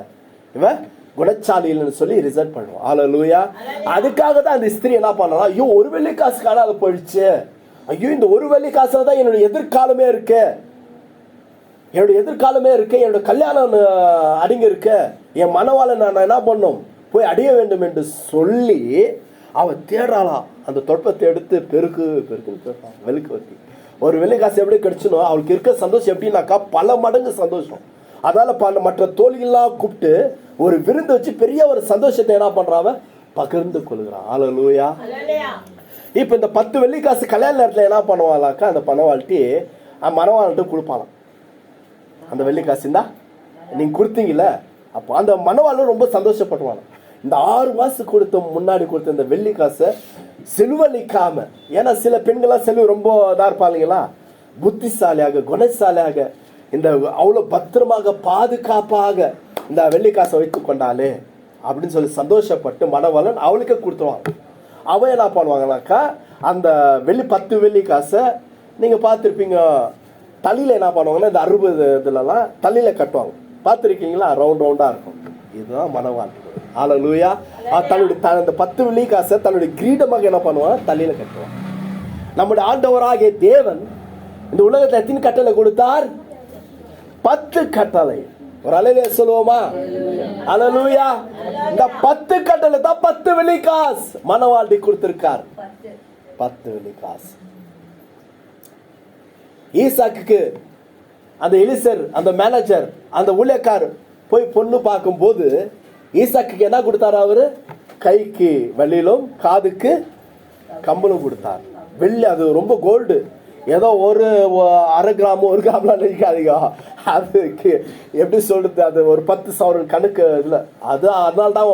இவன் குணச்சாலி இல்லைன்னு சொல்லி ரிஜெக்ட் பண்ணுவான். ஹல்லேலூயா. அதுக்காக தான் அந்த ஸ்திரீ என்ன பண்ணலாம், ஐயோ ஒரு வெள்ளி காசு காணாத போயிடுச்சு, ஐயோ இந்த ஒரு வெள்ளி காசுல தான் என்னோட எதிர்காலமே இருக்கு, என்னோட எதிர்காலமே இருக்கு, என்னோட கல்யாணம் அடிங்க இருக்கு, என் மணவாளன் நான் என்ன பண்ணும், போய் அடைய வேண்டும் என்று சொல்லி அவ தேடுறாளாம். அந்த தொற்பத்தை எடுத்து பெருக்குன்னு கேட்பான். வெளுக்கு வட்டி ஒரு வெள்ளி காசு எப்படி கிடைச்சனோ அவளுக்கு இருக்க சந்தோஷம் எப்படின்னாக்கா பல மடங்கு சந்தோஷம். அதனால மற்ற தோழிகள்லாம் கூப்பிட்டு ஒரு விருந்து வச்சு பெரிய ஒரு சந்தோஷத்தை என்ன பண்றாவ பகிர்ந்து கொள்கிறான். ஹல்லேலூயா. இப்ப இந்த 10 வெள்ளி காசு கல்யாண நேரத்துல என்ன பண்ணுவாளாக்கா, அந்த பணவாழ்த்தி மணவாழ்ட்டு கொடுப்பாளாம். அந்த வெள்ளி காசு தான் நீங்க கொடுத்தீங்கல்ல, அப்போ அந்த மணவாளும் ரொம்ப சந்தோஷப்படுவாங்க. இந்த 6 மாசம் முன்னாடி கொடுத்த இந்த வெள்ளி காசை செலவழிக்காம, ஏன்னா சில பெண்கள்லாம் செலவு ரொம்ப இதா இருப்பாங்களா, புத்திசாலியாக குணசாலியாக இந்த அவ்வளோ பத்திரமாக பாதுகாப்பாக இந்த வெள்ளி காசை வைத்து கொண்டாலே அப்படின்னு சொல்லி சந்தோஷப்பட்டு மணவாளன் அவளுக்கு கொடுத்துருவாங்க. அவன் என்ன பண்ணுவாங்கனாக்கா, அந்த 10 வெள்ளி காசை நீங்க பார்த்துருப்பீங்க, தலையில என்ன பண்ணுவாங்கன்னா இந்த 60 இதுலலாம் தலையில கட்டுவாங்க, பார்த்துருக்கீங்களா, ரவுண்டா இருக்கும். இதுதான் மணவாள். ஹல்லேலூயா. தன்னுடைய அந்த 10 வெள்ளி காசை தன்னுடைய கிரீடமாக என்ன பண்ணுவான், தலையில கட்டுவான். நம்முடைய ஆண்டவராகிய தேவன் இந்த உலகத்தை எத்தனை கட்டளை கொடுத்தார்? 10 கட்டளை. ஒரு அல்லேலூயா சொல்லுவோமா? ஹல்லேலூயா. இந்த 10 கட்டளை தான் 10 வெள்ளி காசு மணவாட்டி கொடுத்திருக்கார். 10 வெள்ளி காசு. ஈசாக்குக்கு அந்த எலிசர், அந்த மேனேஜர், அந்த ஊழியக்கார் போய் பொண்ணு பார்க்கும் போது ஈசாக்குக்கு என்ன கொடுத்தாரு? அவரு கைக்கு வெள்ளிலும் காதுக்கு கம்பளும் கொடுத்தார். வெள்ளி, அது ரொம்ப கோல்டு, ஏதோ ஒரு 1/2 கிராம் 1 கிராம்லாம் நினைக்காதீங்க. அதுக்கு எப்படி சொல்றது, அது ஒரு 10,000 கணக்கு இல்லை. அதனால தான்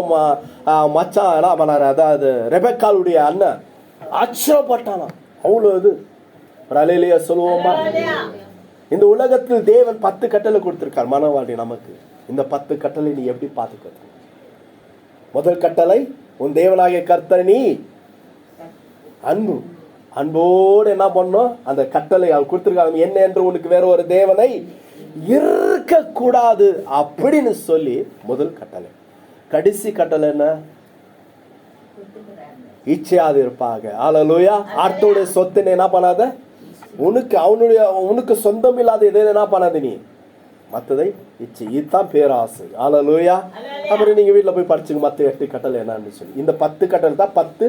மச்சான் என்ன பண்ணாரு, அதாவது ரெபெக்காளுடைய அண்ணன் ஆச்சரியப்பட்டானா. அவ்வளோ இது அல்லேலூயா சொல்லுவோமா? இந்த உலகத்தில் தேவன் 10 கட்டளை கொடுத்திருக்கார் மணவாட்டி நமக்கு. இந்த 10 கட்டளை நீ எப்படி பார்த்துக்க? முதல் கட்டளை, உன் தேவனாகிய கர்த்தரை நீ அன்போடு என்ன பண்ணும், அந்த கட்டளை அவள் கொடுத்திருக்காங்க. என்ன என்று உனக்கு வேற ஒரு தேவனை இருக்க கூடாது அப்படின்னு சொல்லி முதல் கட்டளை. கடைசி கட்டளை என்ன? இச்சையாது இருப்பாங்க. ஹல்லேலூயா. அடுத்தோடைய சொத்து என்ன பண்ணாத, உனக்கு சொந்தம் இல்லாத எதை என்ன பண்ணாத நீ, மற்றதை இச்சை. இதுதான் பேராசை. ஹல்லேலூயா. அப்புறம் நீங்க வீட்டில் போய் படிச்சுங்க மற்ற 8 கட்டளை என்னன்னு சொல்லி. இந்த 10 கட்டளை தான் 10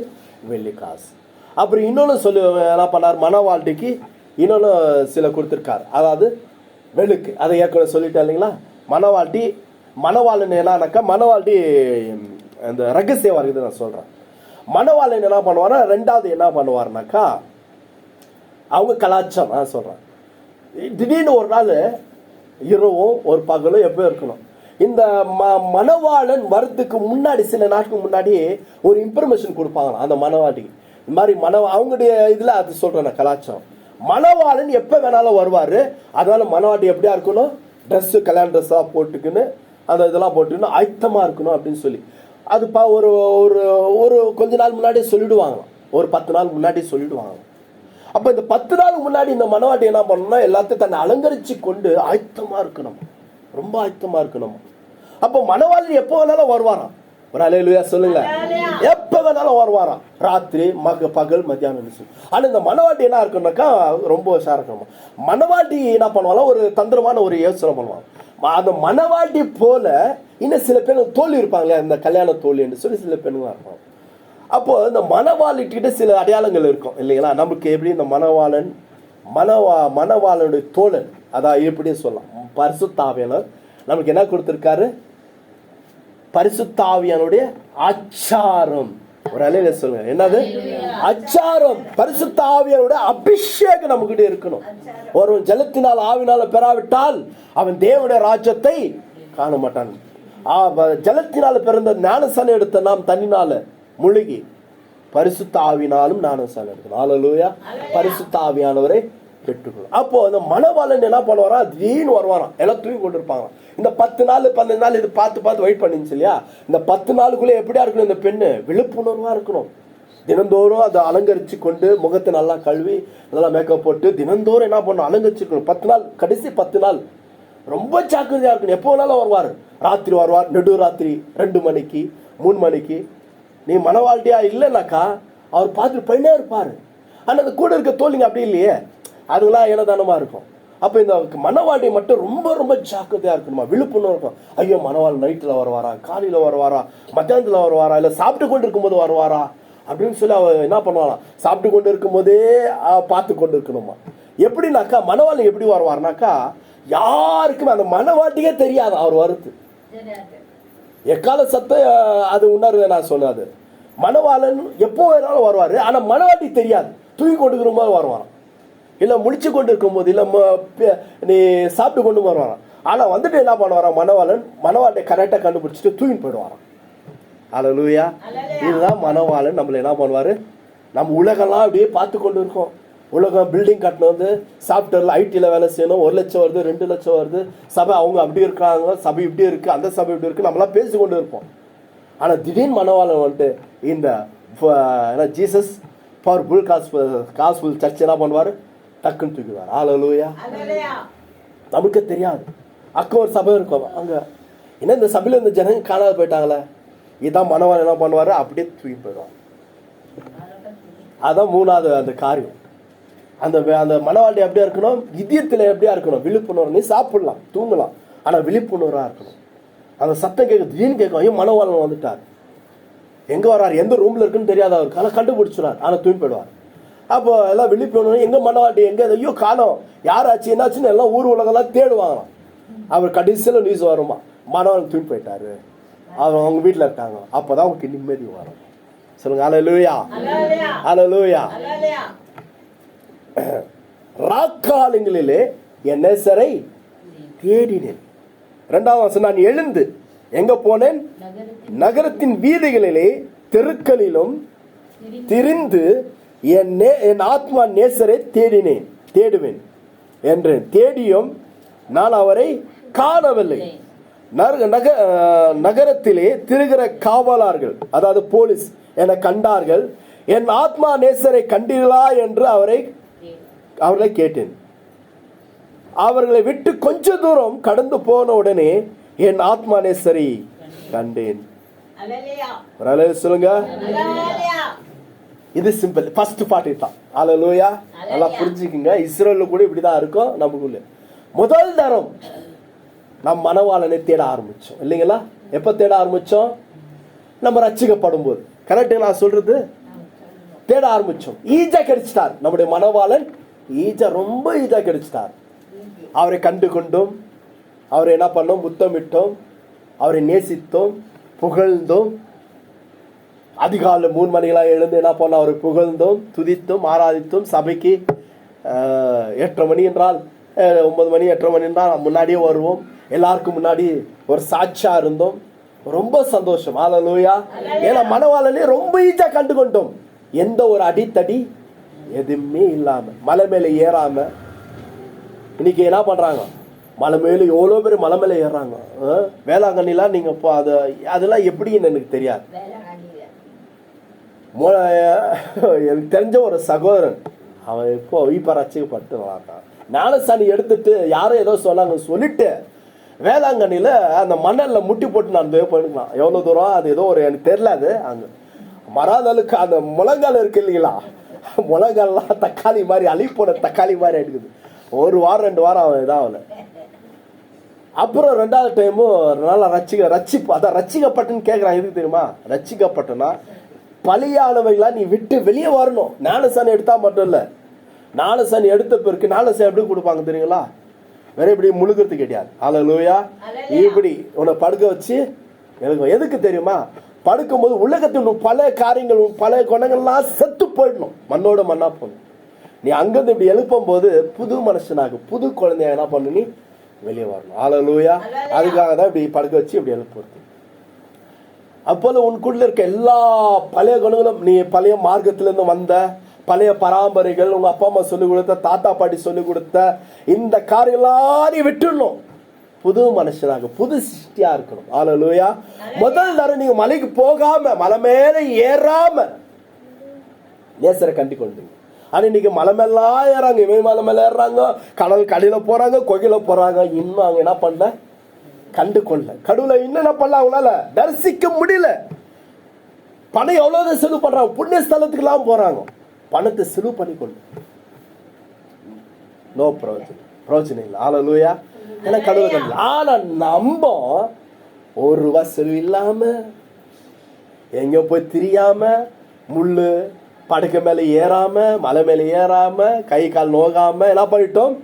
வெள்ளி காசு. அப்புறம் இன்னொன்று சொல்லி என்ன பண்ணார், மணவாழ்ட்டிக்கு இன்னொன்று சில கொடுத்துருக்காரு, அதாவது வெளுக்கு. அதை ஏற்கனவே சொல்லிட்டேன் இல்லைங்களா. மணவாளன் என்னன்னாக்கா, மணவாழ்ட்டி அந்த ரகசியமாக இருக்குது நான் சொல்கிறேன். மணவாளன் என்ன பண்ணுவார்னா, 2வது என்ன பண்ணுவார்னாக்கா, அவங்க கலாச்சாரம் நான் சொல்கிறேன், திடீர்னு ஒரு நாள் இரவும் ஒரு பகலும் எப்போ இருக்கணும். இந்த மணவாளன் வரதுக்கு முன்னாடி சில நாட்களுக்கு முன்னாடி ஒரு இன்ஃபர்மேஷன் கொடுப்பாங்க அந்த மணவாட்டிக்கு. இந்த மாதிரி அவங்களுடைய இதில் அது சொல்கிறேன் நான், கலாச்சாரம். மணவாளன் எப்போ வேணாலும் வருவார், அதனால மணவாட்டி எப்படியா இருக்கணும், ட்ரெஸ்ஸு கல்யாண ட்ரெஸ்ஸாக போட்டுக்குன்னு அந்த இதெல்லாம் போட்டுக்கணும், ஆயத்தமாக இருக்கணும் அப்படின்னு சொல்லி அது ஒரு ஒரு கொஞ்ச நாள் முன்னாடி சொல்லிடுவாங்க, ஒரு 10 நாள் முன்னாடி சொல்லிடுவாங்க. அப்போ இந்த 10 நாள் முன்னாடி இந்த மணவாட்டி என்ன பண்ணணும்னா, எல்லாத்தையும் தன்னை அலங்கரிச்சு கொண்டு ஆயத்தமாக இருக்கணும், ரொம்ப ஆயத்தமாக இருக்கணும். அப்போ மணவாளி எப்போ வேணாலும் வருவாராம். ஒரு அல்லேலூயா சொல்லுங்க. எப்போ வேணாலும் வருவாராம், ராத்திரி பகல் மத்தியானம். ஆனால் இந்த மணவாட்டி என்ன இருக்குன்னாக்கா ரொம்ப உஷாரா இருக்கணும். மணவாட்டி என்ன பண்ணுவாங்க, ஒரு தந்திரமான ஒரு யோசனை பண்ணுவாங்க. அந்த மணவாட்டி போல இன்னும் சில பேர் தோல்வி இருப்பாங்களே, இந்த கல்யாண தோல்வி என்று சொல்லி சில பெண்கள் இருப்பாங்க. அப்போ இந்த மணவாளிக்கிட்ட சில அடையாளங்கள் இருக்கும் இல்லைங்களா. நமக்கு எப்படி இந்த மணவாளனுடைய தோழன், அதான் எப்படி சொல்லலாம், பரிசுத்த ஆவியானவர் நமக்கு என்ன கொடுத்திருக்காரு, பரிசுத்த ஆவியானுடைய அச்சாரம். ஒரு அலையில சொல்லுங்க, என்னது அச்சாரம்? பரிசுத்த ஆவியானுடைய அபிஷேகம் நமக்கிட்ட இருக்கணும். ஒரு ஜலத்தினால் ஆவினால பெறாவிட்டால் அவன் தேவனுடைய ராஜ்யத்தை காண மாட்டான். ஜலத்தினால பிறந்த ஞானஸ்நானம் எடுத்த நாம் தண்ணினால முழுகி பரிசுத்த ஆவினாலும் ஞானஸ்நானம் எடுக்கணும். ஹல்லேலூயா. பரிசுத்த ஆவியானவரை பெற்றுக்கணும். அப்போ அந்த மணவாளன் என்ன பண்ணுவாராம், திடீர்னு வருவாராம். எல்லாம் தூங்கி கொண்டு இருப்பாங்க. இந்த 10 நாள் 15 நாள் இது பார்த்து வெயிட் பண்ணிச்சு இல்லையா? இந்த 10 நாளுக்குள்ளே எப்படியா இருக்கணும்? இந்த பெண்ணு விழிப்புணர்வா இருக்கணும். தினந்தோறும் அதை அலங்கரிச்சு கொண்டு முகத்தை நல்லா கழுவி நல்லா மேக்கப் போட்டு தினந்தோறும் என்ன பண்ணணும், அலங்கரிச்சுக்கணும். 10 நாள், கடைசி 10 நாள் ரொம்ப ஜாக்கிரதையா இருக்கணும். எப்போ வேணாலும் வருவார். ராத்திரி வருவார், நடு ராத்திரி 2 மணிக்கு 3 மணிக்கு. நீ மனவாழ்டியா இல்லைனாக்கா அவர் பார்த்துட்டு போயினே இருப்பாரு. ஆனால் அந்த கூட இருக்க தோழிங்க அப்படி இல்லையே, அதுங்களாம் ஏனதானமா இருக்கும். அப்போ இந்த மனவாழ்டி மட்டும் ரொம்ப ரொம்ப ஜாக்கிரதையா இருக்கணுமா, விழுப்புணர்வு இருக்கும். ஐயோ, மனவாள் நைட்டில் வருவாரா, காலையில் வருவாரா, மத்தியானத்தில் வருவாரா, இல்லை சாப்பிட்டு கொண்டு இருக்கும்போது வருவாரா அப்படின்னு சொல்லி அவ என்ன பண்ணுவாளாம், சாப்பிட்டு கொண்டு இருக்கும் போதே பார்த்து கொண்டு இருக்கணுமா. எப்படின்னாக்கா மனவாளி எப்படி வருவார்னாக்கா யாருக்குமே அந்த மனவாட்டியே தெரியாது அவர் வருது. எக்கால சத்தம் அது உணர்வு நான் சொன்னாது. மனவாளன் எப்போ வேணாலும் வருவார், ஆனால் மனவாட்டி தெரியாது. தூங்கி கொண்டு இருக்கிற போது வருவாராம், இல்லை முடிச்சு கொண்டு இருக்கும் போது, இல்லை நீ சாப்பிட்டு கொண்டு வருவாராம். ஆனால் வந்துட்டு என்ன பண்ணுவாராம், மனவாட்டை கரெக்டாக கண்டுபிடிச்சிட்டு தூங்கி போயிடுவாராம். ஹல்லேலூயா. இதுதான் மனவாளன். நம்மள என்ன பண்ணுவார், நம்ம உலகெல்லாம் அப்படியே பார்த்து கொண்டு இருக்கோம். உலகம் பில்டிங் கட்டணும், வந்து சாஃப்ட்வேரில் ஐடியில் வேலை செய்யணும், 1 லட்சம் வருது, 2 லட்சம் வருது, சபை அவங்க அப்படி இருக்காங்க, சபை இப்படி இருக்குது, அந்த சபை இப்படி இருக்குது, நம்மளாம் பேசி கொண்டு இருப்போம். ஆனால் திடீர்னு மனவாளன் வந்துட்டு இந்த ஜீசஸ் பவர்ஃபுல் காஸ்பல் சர்ச் என்ன பண்ணுவார், டக்குன்னு தூக்கிடுவார். ஹல்லேலூயா. நமக்கு தெரியாது. அக்கம் ஒரு சபை இருக்கும் அங்கே, ஏன்னா இந்த சபையில் இந்த ஜனங்க காணாத போயிட்டாங்களே, இதான் மனவாளன் என்ன பண்ணுவார், அப்படியே தூக்கி போயிடுவார். அதான் 3வது அந்த காரியம். அந்த அந்த மனவாழ்டி எப்படியா இருக்கணும், இதயத்தில் எப்படியா இருக்கணும், விழிப்புணர்வு. நீ சாப்பிடலாம், தூங்கலாம், ஆனால் விழிப்புணர்வாக இருக்கணும். அந்த சத்தம் கேட்க திடீர்னு கேட்கும், ஐயோ மனவாளன் வந்துட்டார், எங்கே வர்றாரு, எந்த ரூமில் இருக்குன்னு தெரியாத அவருக்கு, ஆனால் கண்டுபிடிச்சிடார், ஆனால் தூங்கி போயிடுவார். அப்போ எல்லாம் விழிப்புணர்வு, எங்கே மனவாட்டி எங்கே, ஐயோ காணோம், யாராச்சு என்னாச்சுன்னு எல்லாம் ஊர் உலகெல்லாம் தேடுவாங்களாம். அவர் கடைசியில் நியூஸ் வருமா, மனவாளன் தூங்கி போயிட்டாரு, அவங்க வீட்டில் இருக்காங்க. அப்போ தான் அவங்களுக்கு நிம்மதி வரும். சொல்லுங்க ஹல்லேலூயா. ஹல்லேலூயா. ராக்காலங்களிலே என் நேசரை தேடினேன். 2வது வசனம், நான் எழுந்து எங்க போனேன், நகரத்தின் வீதிகளிலே தெருக்களிலும் திரிந்து என் ஆத்மா நேசரை தேடுவேன் என்றேன். தேடியும் நான் அவரை காணவில்லை. நகரத்திலே திரிகிற காவலர்கள், அதாவது போலீஸ், என்னை கண்டார்கள். என் ஆத்மா நேசரை கண்டீர்களா என்று அவர்களை கேட்டேன். அவர்களை விட்டு கொஞ்ச தூரம் கடந்து போன உடனே என் ஆத்மா நேசரை கண்டேன். சொல்லுங்க. இது சிம்பிள். ஃபர்ஸ்ட் பார்ட் தான். ஹல்லேலூயா. நல்லா புரிஞ்சுக்குங்க. இஸ்ரேல்ல கூட இப்படிதான் இருக்கும். நமக்குள்ள முதல் தரம் நம் மனவாளனை தேட ஆரம்பிச்சோம் இல்லைங்களா? எப்ப தேட ஆரம்பிச்சோம்? நம்ம ரட்சிக்கப்படும் போது. கரெக்டு நான் சொல்றது? தேட ஆரம்பிச்சோம். ஈஜா கிடைச்சிட்டார் நம்முடைய மனவாளன். ரொம்ப ஈஜா கிடைச்சிட்டார். அவரை கண்டு கொண்டோம், அவரை என்ன பண்ணோம், முத்தமிட்டோம், அவரை நேசித்தோம், புகழ்ந்தோம். அதிகாலை 3 மணிக்கெல்லாம் எழுந்து என்ன பண்ணோம், அவரை புகழ்ந்தோம், துதித்தோம், ஆராதித்தோம். சபைக்கு 8:30 மணி என்றால் 9 மணி 8:30 மணி என்றால் முன்னாடியே வருவோம். எல்லாருக்கும் முன்னாடி ஒரு சாட்சியா இருந்தோம். ரொம்ப சந்தோஷம். ஹல்லேலூயா. ஏன்னா மனவாளனே ரொம்ப ஈஸியா கண்டு கொண்டோம். எந்த ஒரு அடித்தடி எதுவுமே இல்லாம, மலை மேல ஏறாம. இன்னைக்கு என்ன பண்றாங்க, மலை மேல எவ்வளோ பேர் மலை மேல ஏறாங்க. வேளாங்கண்ணிலாம் நீங்க அதெல்லாம் எப்படின்னு எனக்கு தெரியாது. எனக்கு தெரிஞ்ச ஒரு சகோதரன், அவன் இப்போ ரசிக்கப்பட்டு வளர்த்தான். ஞானஸ்நானம் எடுத்துட்டு யாரும் ஏதோ சொன்னாங்க சொல்லிட்டு வேளாங்கண்ணியில அந்த மணல்ல முட்டி போட்டு நான் போயிருக்கலாம். எவ்வளவு தூரம் அது ஏதோ ஒரு எனக்கு தெரியல. அது அங்க மராதலுக்கு அந்த முழங்கால் இருக்கு இல்லைங்களா, முழங்கால்லாம் தக்காளி மாதிரி, அழிப்போன தக்காளி மாதிரி எடுக்குது. 1 வாரம் 2 வாரம் அவன் இதாகல. அப்புறம் 2வது டைமும் நல்லா அதான் ரட்சிக்கப்பட்டுன்னு கேட்குறான். எதுக்கு தெரியுமா? ரட்சிக்கப்பட்டனா பலியானவைகளா நீ விட்டு வெளியே வரணும். ஞானஸ்நானம் எடுத்தா மட்டும் இல்லை, ஞானஸ்நானம் எடுத்த பிறகு ஞானஸ்நானம் எப்படி கொடுப்பாங்க தெரியுங்களா? வேற இப்படி முழுகிறது கிடையாது. ஹல்லேலூயா. இப்படி உன்னை படுக்க வச்சு எழுதுவோம். எதுக்கு தெரியுமா? படுக்கும்போது உலகத்தின் பல காரியங்கள் பல குணங்கள்லாம் செத்து போயிடணும், மண்ணோட மண்ணா போகணும். நீ அங்கிருந்து இப்படி எழுப்பும் போது புது மனுஷனாக புது குழந்தைய என்ன பண்ணு, நீ வெளியே வரணும். ஹல்லேலூயா. அதுக்காக தான் இப்படி படுக்க வச்சு இப்படி எழுப்புறது. அப்போது உனக்குள்ள இருக்க எல்லா பழைய குணங்களும், நீ பழைய மார்க்கத்திலிருந்து வந்த பழைய பராம்பரைகள், உங்க அப்பா அம்மா சொல்லிக் கொடுத்த, தாத்தா பாட்டி சொல்லிக் கொடுத்த இந்த காரியெல்லாம் நீ விட்டுடணும். புது மனுஷனாக புது சிருஷ்டியா இருக்கணும். ஹல்லேலூயா. முதல் தடவை நீங்க மலைக்கு போகாம மலை மேல ஏறாம நேசரை கண்டு கொண்டீங்க. ஆனா இன்னைக்கு மலை மேலாம் ஏறாங்க, இவன் மலை மேல ஏறாங்க, கடல் கடையில போறாங்க, கோயில போறாங்க, இன்னும் அவங்க என்ன பண்ணல, கண்டு கொள்ள கடவுளை இன்னும் என்ன பண்ணல, அவங்களால தரிசிக்க முடியல. பணம் எவ்வளவு செலவு பண்றாங்க, புண்ணிய ஸ்தலத்துக்கு எல்லாம் போறாங்க, பணத்தை செலவு பண்ணி கொண்டு நோ பிரயோஜனம் இல்லை. ஹல்லேலூயா. ஏன்னா கடவுள். ஆனா நம்ம ஒரு ரூபாய் செலவு இல்லாம எங்க போய் திரியாம, முள்ளு படுக்க மேல ஏறாம, மலை மேல ஏறாம, கை கால் நோகாம என்ன பண்ணிட்டோம்,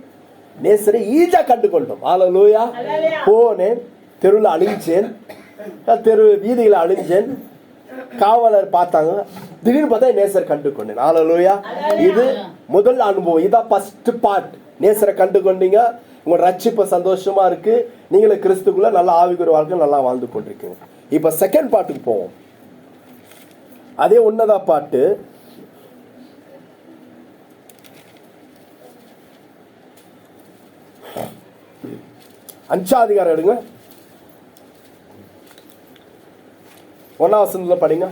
நேசரை ஈஸியா கண்டு கொண்டோம். ஹல்லேலூயா. போனேன், தெருவில் அழிஞ்சேன், தெரு வீதிகளை அழிஞ்சேன், காவலர் பார்த்தாங்க, திடீர்னு பார்த்தா நேசர் கண்டு கொண்டேன். ஹல்லேலூயா. இது முதல் அனுபவம். இதான் ஃபர்ஸ்ட் பார்ட். நேசரை கண்டு கொண்டீங்க, உங்க ரட்சிப்பு சந்தோஷமா இருக்கு, நீங்களே கிறிஸ்துக்குள்ள நல்லா ஆவிக்குரிய வாழ்க்கை நல்லா வாழ்ந்து கொண்டிருக்கீங்க. இப்ப செகண்ட் பார்ட்டுக்கு போவோம். அதே உன்னதா பாட்டு. அஞ்சாம் அதிகாரம் எடுங்க, 1ஆம் வசனத்துல படிங்க.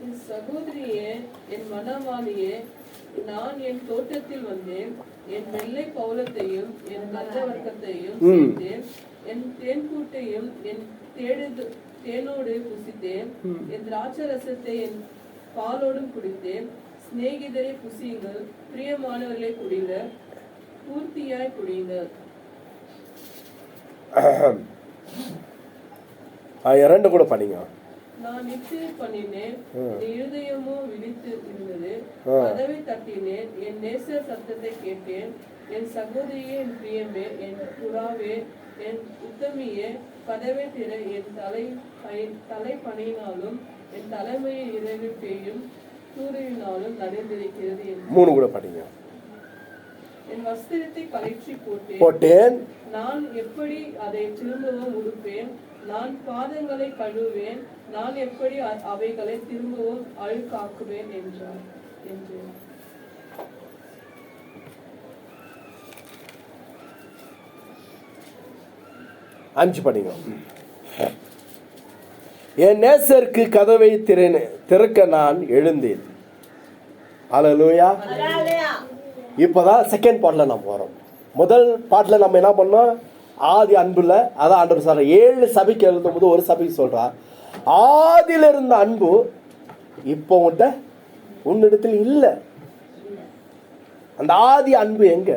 என் சகோதரியே, என் மனவாளியே, நான் என் தோட்டத்தில் வந்தேன், என் வெள்ளை பௌலத்தையும் என் கந்தவர்க்கத்தையும் சேர்த்தேன், என் தேன்கூட்டையும் என் தேனோடு புசித்தேன், என் திராட்சரசத்தை என் பாலோடும் குடித்தேன். சிநேகிதரை புசியுங்கள், பிரியமானவர்களை குடிங்கள், பூர்த்தியாய் குடிங்கள். 2 கூட படிங்க. நான் நிச்சய பண்ணினேன், என் இருதயமோ விழித்து இருந்தது, கதவை தட்டினேன், என் நேசர் சத்தத்தை கேட்டேன். என் சகோதரியே, என் பிரியமே, என் புறாவே, என் உத்தமியே, கதவை திற. என் தலை பணியினாலும் என் தலைமையில் இரவு பெய்யும் சூரியனாலும் நடைந்திருக்கிறது. 3 கூட படிங்க. என் வஸ்திரத்தை கழற்றி போட்டேன், நான் எப்படி அதை திரும்பவும் உடுப்பேன்? நான் பாதங்களை கழுவேன், நான் எப்படி அவைகளை திரும்பவும் அழுக்காக்குவேன் என்றார். அஞ்சு படிங்க. என் நேசருக்கு கதவை திறக்க நான் எழுந்தேன். ஹல்லேலூயா. இப்பதான் செகண்ட் பார்ட்ல நம்ம வரோம். முதல் பார்ட்ல நம்ம என்ன பண்ணோம், ஆதி அன்புல, அதான் ஆண்டவர் சொல்ற 7 சபைக்கு எழுதும் போது ஒரு சபைக்கு சொல்றா, ஆதியில இருந்த அன்பு இப்போ உன்னிடத்தில் இல்ல. அந்த ஆதி அன்பு எங்க?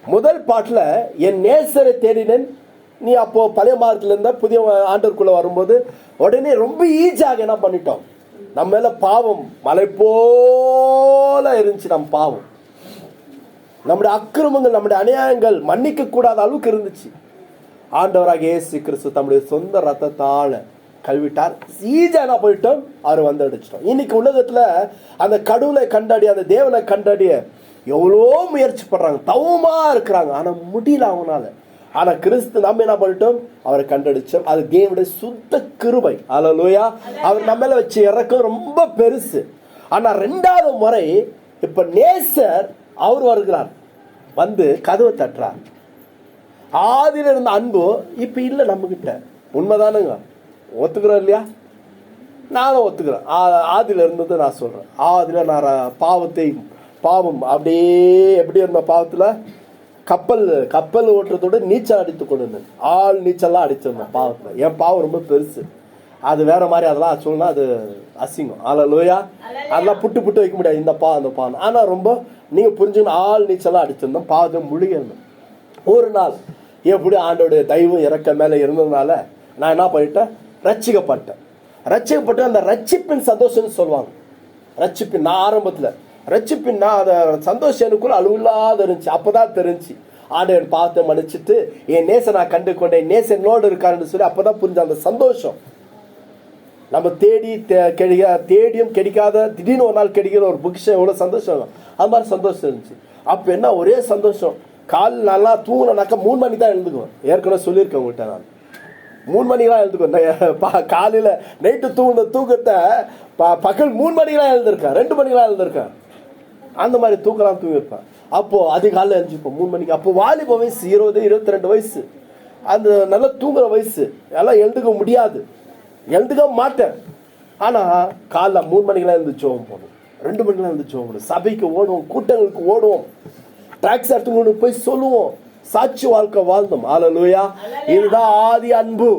முதல் பாட்டுல என் நேசரை தேடினேன், நீ அப்போ பழைய மார்க்கத்துல இருந்த புதிய ஆண்டவருக்குள்ள வரும்போது உடனே ரொம்ப ஈஸியாக என்ன பண்ணிட்டோம், நம்ம மேல பாவம் மலை போல இருந்துச்சு. நம்ம பாவம், நம்முடைய அக்கிரமங்கள், நம்முடைய அநியாயங்கள் மன்னிக்க கூடாத அளவுக்கு இருந்துச்சு. ஆண்டவராக இயேசு கிறிஸ்து தம்முடைய சொந்த ரத்தத்தால கழுவிட்டார். ஈஸியா என்ன போயிட்டோம், அவர் வந்து அடிச்சிட்டோம். இன்னைக்கு உலகத்துல அந்த கடவுளை கண்டறிய, அந்த தேவனை கண்டறிய எவ்வளோ முயற்சி பண்றாங்க, தவமா இருக்கிறாங்க, ஆனா முடியல அவனால. ஆனா கிறிஸ்து நம்ம என்ன பண்ணிட்டோம், அவரை கண்டடிச்சோம். அது தேவனுடைய சுத்த கிருபை. ஹல்லேலூயா. அவர் நம்ம மேல வச்சு இறக்கம் ரொம்ப பெருசு. ஆனா 2வது முறை இப்ப நேசர் அவர் வருகிறார், வந்து கதவை தட்டுறார். ஆதியில இருந்த அன்பு இப்ப இல்ல நம்ம கிட்ட. உண்மைதானுங்க, ஒத்துக்கிறோம் இல்லையா? நானும் ஒத்துக்கிறேன். ஆதியில இருந்தது நான் சொல்றேன். ஆதியில நான் பாவம் அப்படியே எப்படி இருந்த பாவத்துல கப்பல் ஓட்டுறதோட நீச்சல் அடித்து கொண்டு ஆள் நீச்சல்லாம் அடிச்சிருந்தேன் பாவத்துல. என் பாவம் ரொம்ப பெருசு, அது வேற மாதிரி, அதெல்லாம் சொல்லணும், அது அசிங்கம். ஹல்லேலூயா. அதெல்லாம் புட்டு வைக்க முடியாது, இந்த பாவம் அந்த பாவம். ஆனா ரொம்ப நீங்க புரிஞ்சுக்கணும், ஆள் நீச்சல்லாம் அடிச்சிருந்தோம், பாவத்தை முழுகிருந்தோம். ஒரு நாள் எப்படி ஆண்டோடைய தெய்வம் இறக்க மேல இருந்ததுனால நான் என்ன பண்ணிட்டேன், ரட்சிக்கப்பட்டு அந்த ரட்சிப்பின் சந்தோஷம்னு சொல்லுவாங்க. ரட்சிப்பின் நான் ஆரம்பத்துல ரட்சிப்பின்னா அந்த சந்தோஷம் எனக்குள்ள அளவில்லாத இருந்துச்சு. அப்பதான் தெரிஞ்சு ஆண்டவன் பாவத்தை மன்னிச்சுட்டு என் நேசன் நான் கண்டு கொண்டேன், நேசன் என்னோடு இருக்காருன்னு சொல்லி அப்பதான் புரிஞ்ச அந்த சந்தோஷம். நம்ம தேடியும் கிடைக்காத திடீர்னு ஒரு நாள் கிடைக்கிற ஒரு புக்ஷன் எவ்வளவு சந்தோஷம், அது மாதிரி சந்தோஷம் இருந்துச்சு. அப்ப என்ன ஒரே சந்தோஷம். கால் நல்லா தூங்கினாக்கா 3 மணிக்கு தான் எழுந்துக்குவேன். ஏற்கனவே சொல்லியிருக்கேன் உங்கள்கிட்ட, நான் 3 மணிக்கெல்லாம் எழுந்துக்குவேன். காலையில நைட்டு தூக்கத்தை பகல் 3 மணிக்கெல்லாம் எழுந்திருக்கேன், 2 மணிக்கெல்லாம் எழுந்திருக்கேன். அந்த மாதிரி தூக்கலாம் தூங்கிருப்பேன். அப்போ அதிகாலையில் எழுந்திருப்போம் 3 மணிக்கு. அப்போ வாலிப வயசு 20-22 வயசு, அந்த நல்லா தூங்குற வயசு. எல்லாம் எழுந்துக்க முடியாது, எழுந்துக்க மாட்டேன். ஆனா காலைல 3 மணிக்கெல்லாம் எழுந்து ஜெபம் போகணும், 2 மணிக்கெல்லாம் எழுந்து ஜெபம் போகணும், சபைக்கு ஓடுவோம், கூட்டங்களுக்கு ஓடுவோம், ட்ராக்ஸ் எடுத்து போய் சொல்லுவோம், சாட்சி வாழ்க்கை வாழ்ந்தோம். ஹல்லேலூயா. இதுதான் ஆதி அன்பு.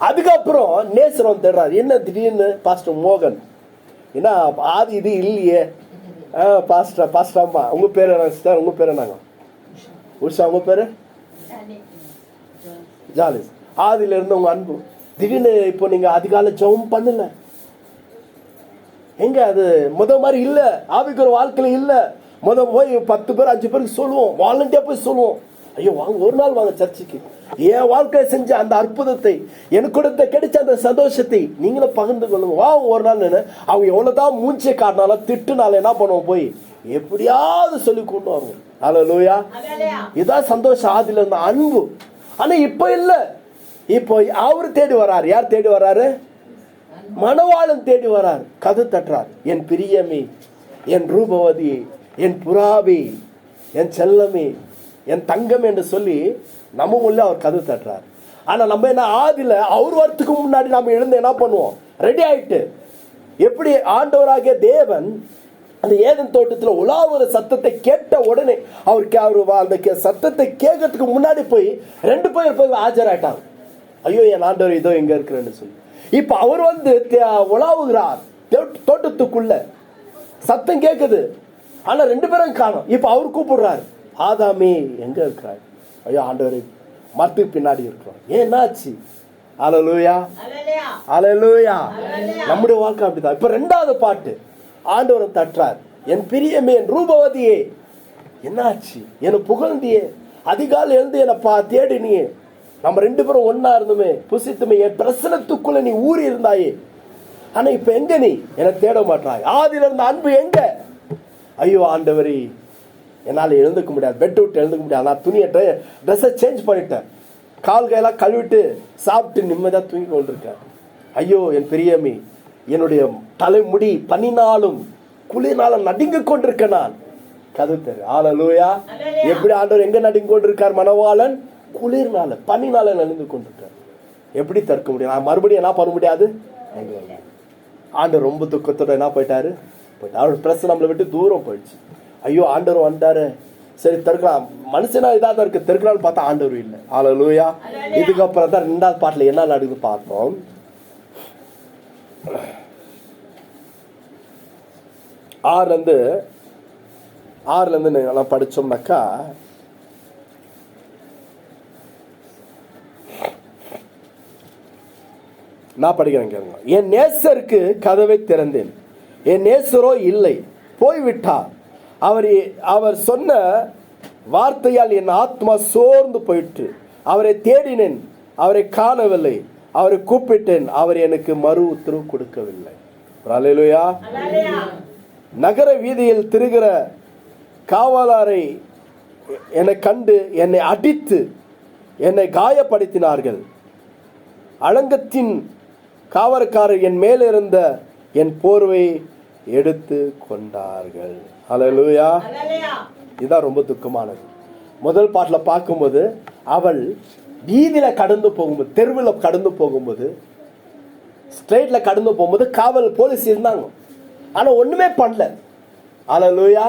அதுக்கப்புறம் நேசரம் தேடுறாரு. என்ன திடீர்னு பாஸ்டர் மோகன், என்ன ஆதி இது இல்லையே? பாஸ்டர் அம்மா, உங்க பேரு என்ன சிஸ்டர்? உங்க பேரு என்னங்க? உஷா. உங்க பேரு? ஜாலிஸ். ஆதியில இருந்து உங்க அன்பு திடீர்னு இப்போ நீங்க அதிகாலை ஜெபம் பண்ணல. எங்க அது முத மாதிரி இல்ல, ஆவிக்குற வாழ்க்கையில இல்ல. முத போய் 10 பேர் 5 பேருக்கு சொல்லுவோம், வாலண்டியா போய் சொல்லுவோம், ஐயோ வாங்க ஒரு நாள் வாங்க சர்ச்சுக்கு. என் வாழ்க்கையை செஞ்ச அந்த அற்புதத்தை, எனக்கு கொடுத்த கிடைச்ச அந்த சந்தோஷத்தை நீங்களும் பகிர்ந்து கொள்ளுங்க. வா ஒரு நாள். அவங்க எவ்வளவுதான் மூஞ்சியை காட்டினாலும் திட்டுனால என்ன பண்ணுவோம், போய் எப்படியாவது சொல்லி கொண்டு வாங்க. ஹல்லேலூயா. இதான் சந்தோஷம், ஆதியில இருந்த அன்பு. ஆனா இப்ப இல்ல. இப்போ அவரு தேடி வர்றாரு. யார் தேடி வர்றாரு? மணவாளன் தேடி வர்றாரு, கதவு தட்டுறார். என் பிரியமே, என் ரூபவதி, என் புறாவே, என் செல்லமே, என் தங்கம் என்று சொல்லி நம்ம உள்ள அவர் கதவு தட்டுறார். ஆனா நம்ம என்ன ஆதியில அவர் வரத்துக்கு முன்னாடி நம்ம எழுந்து என்ன பண்ணுவோம், ரெடி ஆயிட்டு. எப்படி ஆண்டவராகிய தேவன் அந்த ஏதன் தோட்டத்துல உலாவுற சத்தத்தை கேட்ட உடனே அவருக்கு அந்த சத்தத்தை கேட்கறதுக்கு முன்னாடி போய் 2 பேர் போய் ஆஜராயிட்டாங்க. ஐயோ என் ஆண்டவர் இதோ எங்க இருக்கிறேன்னு சொல்லி. இப்ப அவர் வந்து உலாவுகிறார் தோட்டத்துக்குள்ள, சத்தம் கேட்குது, ஆனா 2 பேரும் காணோம். இப்ப அவர் கூப்பிடுறாரு, ஆதாமே எங்க இருக்கிறார்? ஐயோ ஆண்டவரே மரத்துக்கு பின்னாடி இருக்கிறோம். ஏன்னாச்சு? ஹல்லேலூயா, ஹல்லேலூயா. நம்முடைய வாழ்க்கை அப்படிதான். இப்ப 2வது பாட்டு, ஆண்டவரை தட்டுறார். என் பிரியமே, என் ரூபவதியே, என்னாச்சு? என்னை புகழ்ந்தியே, அதிகாலை எழுந்து என்னை தேடினியே, நம்ம 2 பேரும் ஒன்னா இருந்துமே, புசித்துமே, என் பிரசனத்துக்குள்ள நீ ஊறி இருந்தாயே. ஆனா இப்ப எங்க நீ என்னை தேட மாட்டாய்? ஆதியில இருந்த அன்பு எங்க? ஐயோ ஆண்டவரே, என்னால் எழுந்துக்க முடியாது, பெட் விட்டு எழுந்துக்க முடியாது. நான் துணியை ட்ரெஸ்ஸை சேஞ்ச் பண்ணிட்டேன், கால் கையெல்லாம் கழுவிட்டு சாப்பிட்டு நிம்மதியாக தூங்கி கொண்டிருக்கேன். ஐயோ என் பிரியமே, என்னுடைய தலைமுடி பனினாலும் குளிர்னாலும் நடுங்க கொண்டிருக்க நான். கதவு தெரு. ஹல்லேலூயா. எப்படி ஆண்டவர் எங்க நடுங்க கொண்டிருக்கார்? மணவாளன் குளிர்னால பனினால நடுங்க கொண்டிருக்கார். எப்படி தடுக்க முடியும்? நான் மறுபடியும் என்ன பண்ண முடியாது. ஆண்டவர் ரொம்ப துக்கத்தோட என்ன போயிட்டாரு, அவரோட பிரச்சனை நம்மளை விட்டு தூரம் போயிடுச்சு. ஐயோ ஆண்டவர் வந்துட்டாரு, சரி தடுக்கலாம், மனுஷனா இதாக இருக்கு, தடுக்கலாம்னு பார்த்தா ஆண்டவர் இல்லை. ஹல்லேலூயா. இதுக்கப்புறம் தான் 2வது பாட்டுல என்ன நடக்குது பார்த்தோம். 6ல இருந்து நான் படிச்சோம்னாக்கா, நான் படிக்கிறேன் கேளுங்க. என் நேசருக்கு கதவை திறந்தேன், என் நேசரோ இல்லை, போய்விட்டார். அவர் சொன்ன வார்த்தையால் என் ஆத்மா சோர்ந்து போயிட்டு, அவரை தேடினேன், அவரை காணவில்லை, அவரை கூப்பிட்டேன், அவர் எனக்கு மறு உத்தரவு கொடுக்கவில்லை. ஹல்லேலூயா. நகர வீதியில் திரிகிற காவலாரை என்னை கண்டு என்னை அடித்து என்னை காயப்படுத்தினார்கள். அலங்கத்தின் காவற்காரர் என் மேலிருந்த என் போர்வை எடுத்து கொண்டார்கள். ஹல்லேலூயா. இதுதான் ரொம்ப துக்கமானது. முதல் பாட்டுல பார்க்கும்போது அவள் வீதியில கடந்து போகும்போது, தெருவில் கடந்து போகும்போது, ஸ்ட்ரெயிட்ல கடந்து போகும்போது காவல் போலீஸ் இருந்தாங்க, ஆனா ஒண்ணுமே பண்ணல. ஹல்லேலூயா.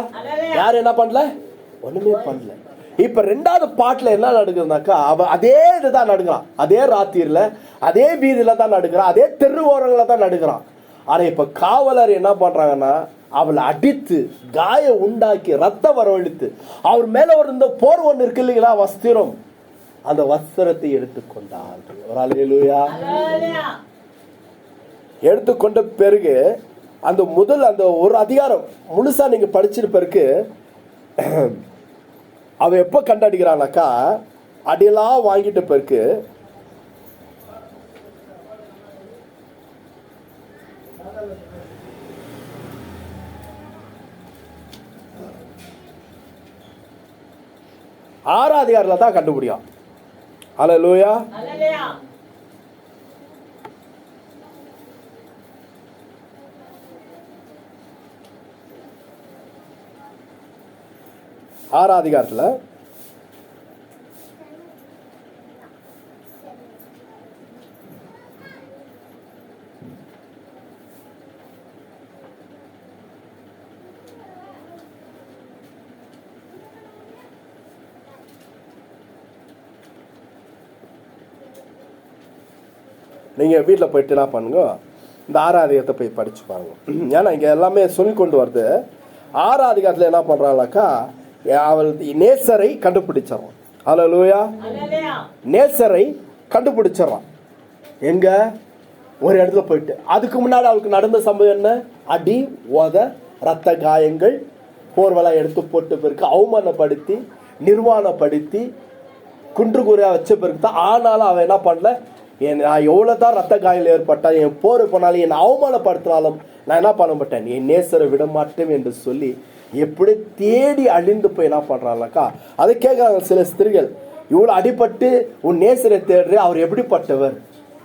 யாரும் என்ன பண்ணல? ஒண்ணுமே பண்ணல. இப்ப 2வது பாட்டுல என்ன நடக்குதுனாக்கா, அவ அதே இதுதான் நடுக்கிறான், அதே ராத்திரில அதே வீதியில தான் நடுக்கிறான், அதே தெரு ஓரங்கள தான் நடுக்கிறான். ஆனா இப்ப காவலர் என்ன பண்றாங்கன்னா, அவளை அடித்து காய உண்டாக்கி ரத்த வரவழைத்து அவர் மேல ஒரு இந்த போர் ஒன்று இருக்கு இல்லைங்களா, வஸ்திரம், அந்த வஸ்திரத்தை எடுத்துக்கொண்டார்கள். ஹல்லேலூயா. எடுத்துக்கொண்ட பிறகு அந்த முதல் அந்த ஒரு அதிகாரம் முழுசா நீங்க படிச்சிருப்ப பிறகு அவன் எப்போ கண்டடிக்கிறானாக்கா, அடியெல்லாம் வாங்கிட்ட பிறகு ஆறாம் அதிகாரத்துல தான் கண்டுபிடியும். அல்லேலூயா. ஆறாம் அதிகாரத்துல நீங்கள் வீட்டில் போயிட்டு என்ன பண்ணுங்க, இந்த ஆறாம் அதிகாரத்தை போய் படிச்சு பாருங்க. ஏன்னா இங்கே எல்லாமே சொல்லி கொண்டு வருது. ஆறாம் அதிகாரத்தில் என்ன பண்ணுறாங்கனாக்கா, அவள் நேசரை கண்டுபிடிச்சிடறான். அல்லேலூயா. நேசரை கண்டுபிடிச்சிடறான். எங்க? ஒரு இடத்துல போயிட்டு. அதுக்கு முன்னாடி அவளுக்கு நடந்த சம்பவம் என்ன? அடி, உத, ரத்த காயங்கள், போர்வெல்லாம் எடுத்து போட்டு பிறகு அவமானப்படுத்தி, நிர்வாணப்படுத்தி, குன்று குறையா வச்ச பிறகு தான். ஆனாலும் அவன் என்ன பண்ணல, நான் எவ்வளோதான் ரத்த காயம் ஏற்பட்டா, என் போர் போனாலும், என்னை அவமானப்படுத்தினாலும் நான் என்ன பண்ண மாட்டேன், என் நேசரை விட மாட்டேன் என்று சொல்லி எப்படி தேடி அழிந்து போய் என்ன பண்றாங்கக்கா, அதை கேட்குறாங்க சில ஸ்திரீகள். இவ்வளோ அடிபட்டு உன் நேசரை தேடுற, அவர் எப்படிப்பட்டவர்,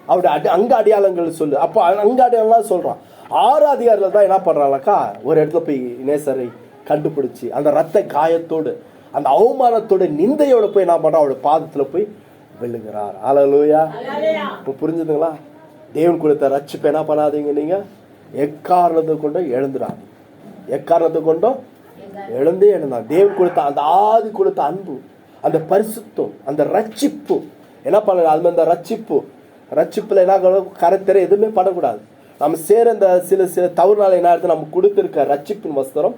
அவருடைய அங்க அடையாளங்கள் சொல்லு. அப்போ அங்க அடையாளம்லாம் சொல்றான். ஆறாம் அதிகாரத்தில் தான் என்ன பண்றாங்கக்கா, ஒரு இடத்துல போய் நேசரை கண்டுபிடிச்சி அந்த ரத்த காயத்தோடு, அந்த அவமானத்தோட, நிந்தையோட போய் என்ன பண்றான், அவருடைய பாதத்துல போய் விழுகிறார். அல்லேலூயா. இப்போ புரிஞ்சுதுங்களா? தேவன் கொடுத்த ரட்சிப்பை என்ன பண்ணாதீங்க, நீங்க எக்காரணத்தை கொண்டோ எழுந்துடாது. எக்காரணத்தை கொண்டோ எழுந்தா தேவன் கொடுத்த அந்த ஆதி கொடுத்த அன்பு, அந்த பரிசுத்தம், அந்த ரட்சிப்பு என்ன பண்ண, அது அந்த ரட்சிப்புல என்ன கரைத்தர எதுவுமே பண்ணக்கூடாது. நம்ம சேர இந்த சில தவறுனால என்ன ஆயிடுது, நம்ம கொடுத்திருக்க ரட்சிப்பின் வஸ்திரம்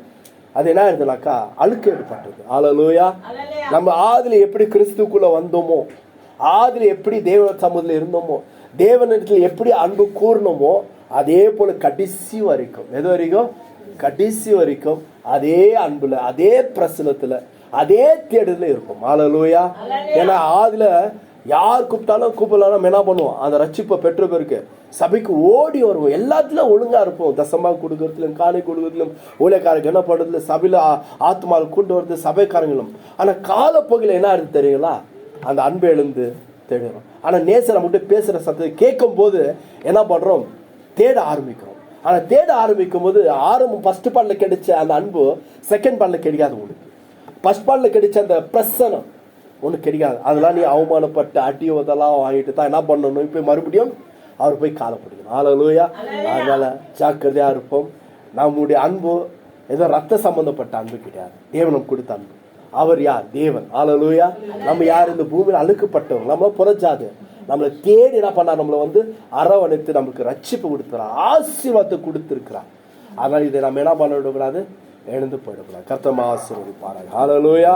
அது என்ன ஆயிடுதுனாக்கா அழுக்கு ஏற்பட்டது. அல்லேலூயா. நம்ம ஆதில எப்படி கிறிஸ்துக்குள்ள வந்தோமோ, ஆதில எப்படி தேவ சமூகத்தில் இருந்தோமோ, தேவனிடத்தில் எப்படி அன்பு கூர்ணமோ, அதே போல கடைசி வரைக்கும், எது வரைக்கும்? கடைசி வரைக்கும் அதே அன்புல, அதே பிரசனத்துல, அதே தேடுதல இருக்கும். அல்லேலூயா. ஏன்னா ஆதில யார் கூப்பிட்டாலும் நம்ம என்ன பண்ணுவோம், அந்த ரட்சிப்பை பெற்ற பிறகு சபைக்கு ஓடி வருவோம். எல்லாத்துலயும் ஒழுங்கா இருப்போம். தசமா கொடுக்கறதுலும், காணி கொடுக்கறதுலும், ஊழியக்காரங்க என்ன பண்றதுல, சபையில ஆத்மாவை கூட்டு வருது சபைக்காரங்களும். ஆனா காலப்போக்கில் என்ன ஆகுது தெரியுங்களா, அந்த அன்பை எழுந்து தேடுறோம். ஆனா நேசரை மட்டும் பேசுற சத்தத்தை கேட்கும் போது என்ன பண்றோம், தேட ஆரம்பிக்கிறோம். ஆனா தேட ஆரம்பிக்கும் போது ஃபர்ஸ்ட் பாட்ல கிடைச்ச அந்த அன்பு செகண்ட் பாட்ல கிடைக்காது. உனக்கு ஃபர்ஸ்ட் பாட்ல கிடைச்ச அந்த பிரசனம் ஒண்ணு கிடைக்காது. அதெல்லாம் நீ அவமானப்பட்டு அடியோதெல்லாம் வாங்கிட்டு தான் என்ன பண்ணணும், இப்ப மறுபடியும் அவர் போய் காலப்படுக்கணும். அல்லேலூயா. அதனால ஜாக்கிரதையா இருப்போம். நம்முடைய அன்பு ஏதோ ரத்த சம்பந்தப்பட்ட அன்பு கிடையாது, தேவனும் கொடுத்த அன்பு. அவர் யார்? தேவன். அல்லேலூயா. நம்ம யார்? இந்த பூமியில் அழுக்கப்பட்டவங்க, நம்ம புறஜாது. நம்மளை தேடி என்ன பண்ணா, நம்மளை அரவணைத்து நமக்கு ரட்சிப்பு கொடுத்துறார், ஆசீர்வாதத்தை கொடுத்திருக்கிறார். அதனால இதை நம்ம என்ன பண்ண விடக்கூடாது, எழுந்து போயிடக்கூடாது. கர்த்தர் ஆசீர்வதிப்பாராக. அல்லேலூயா.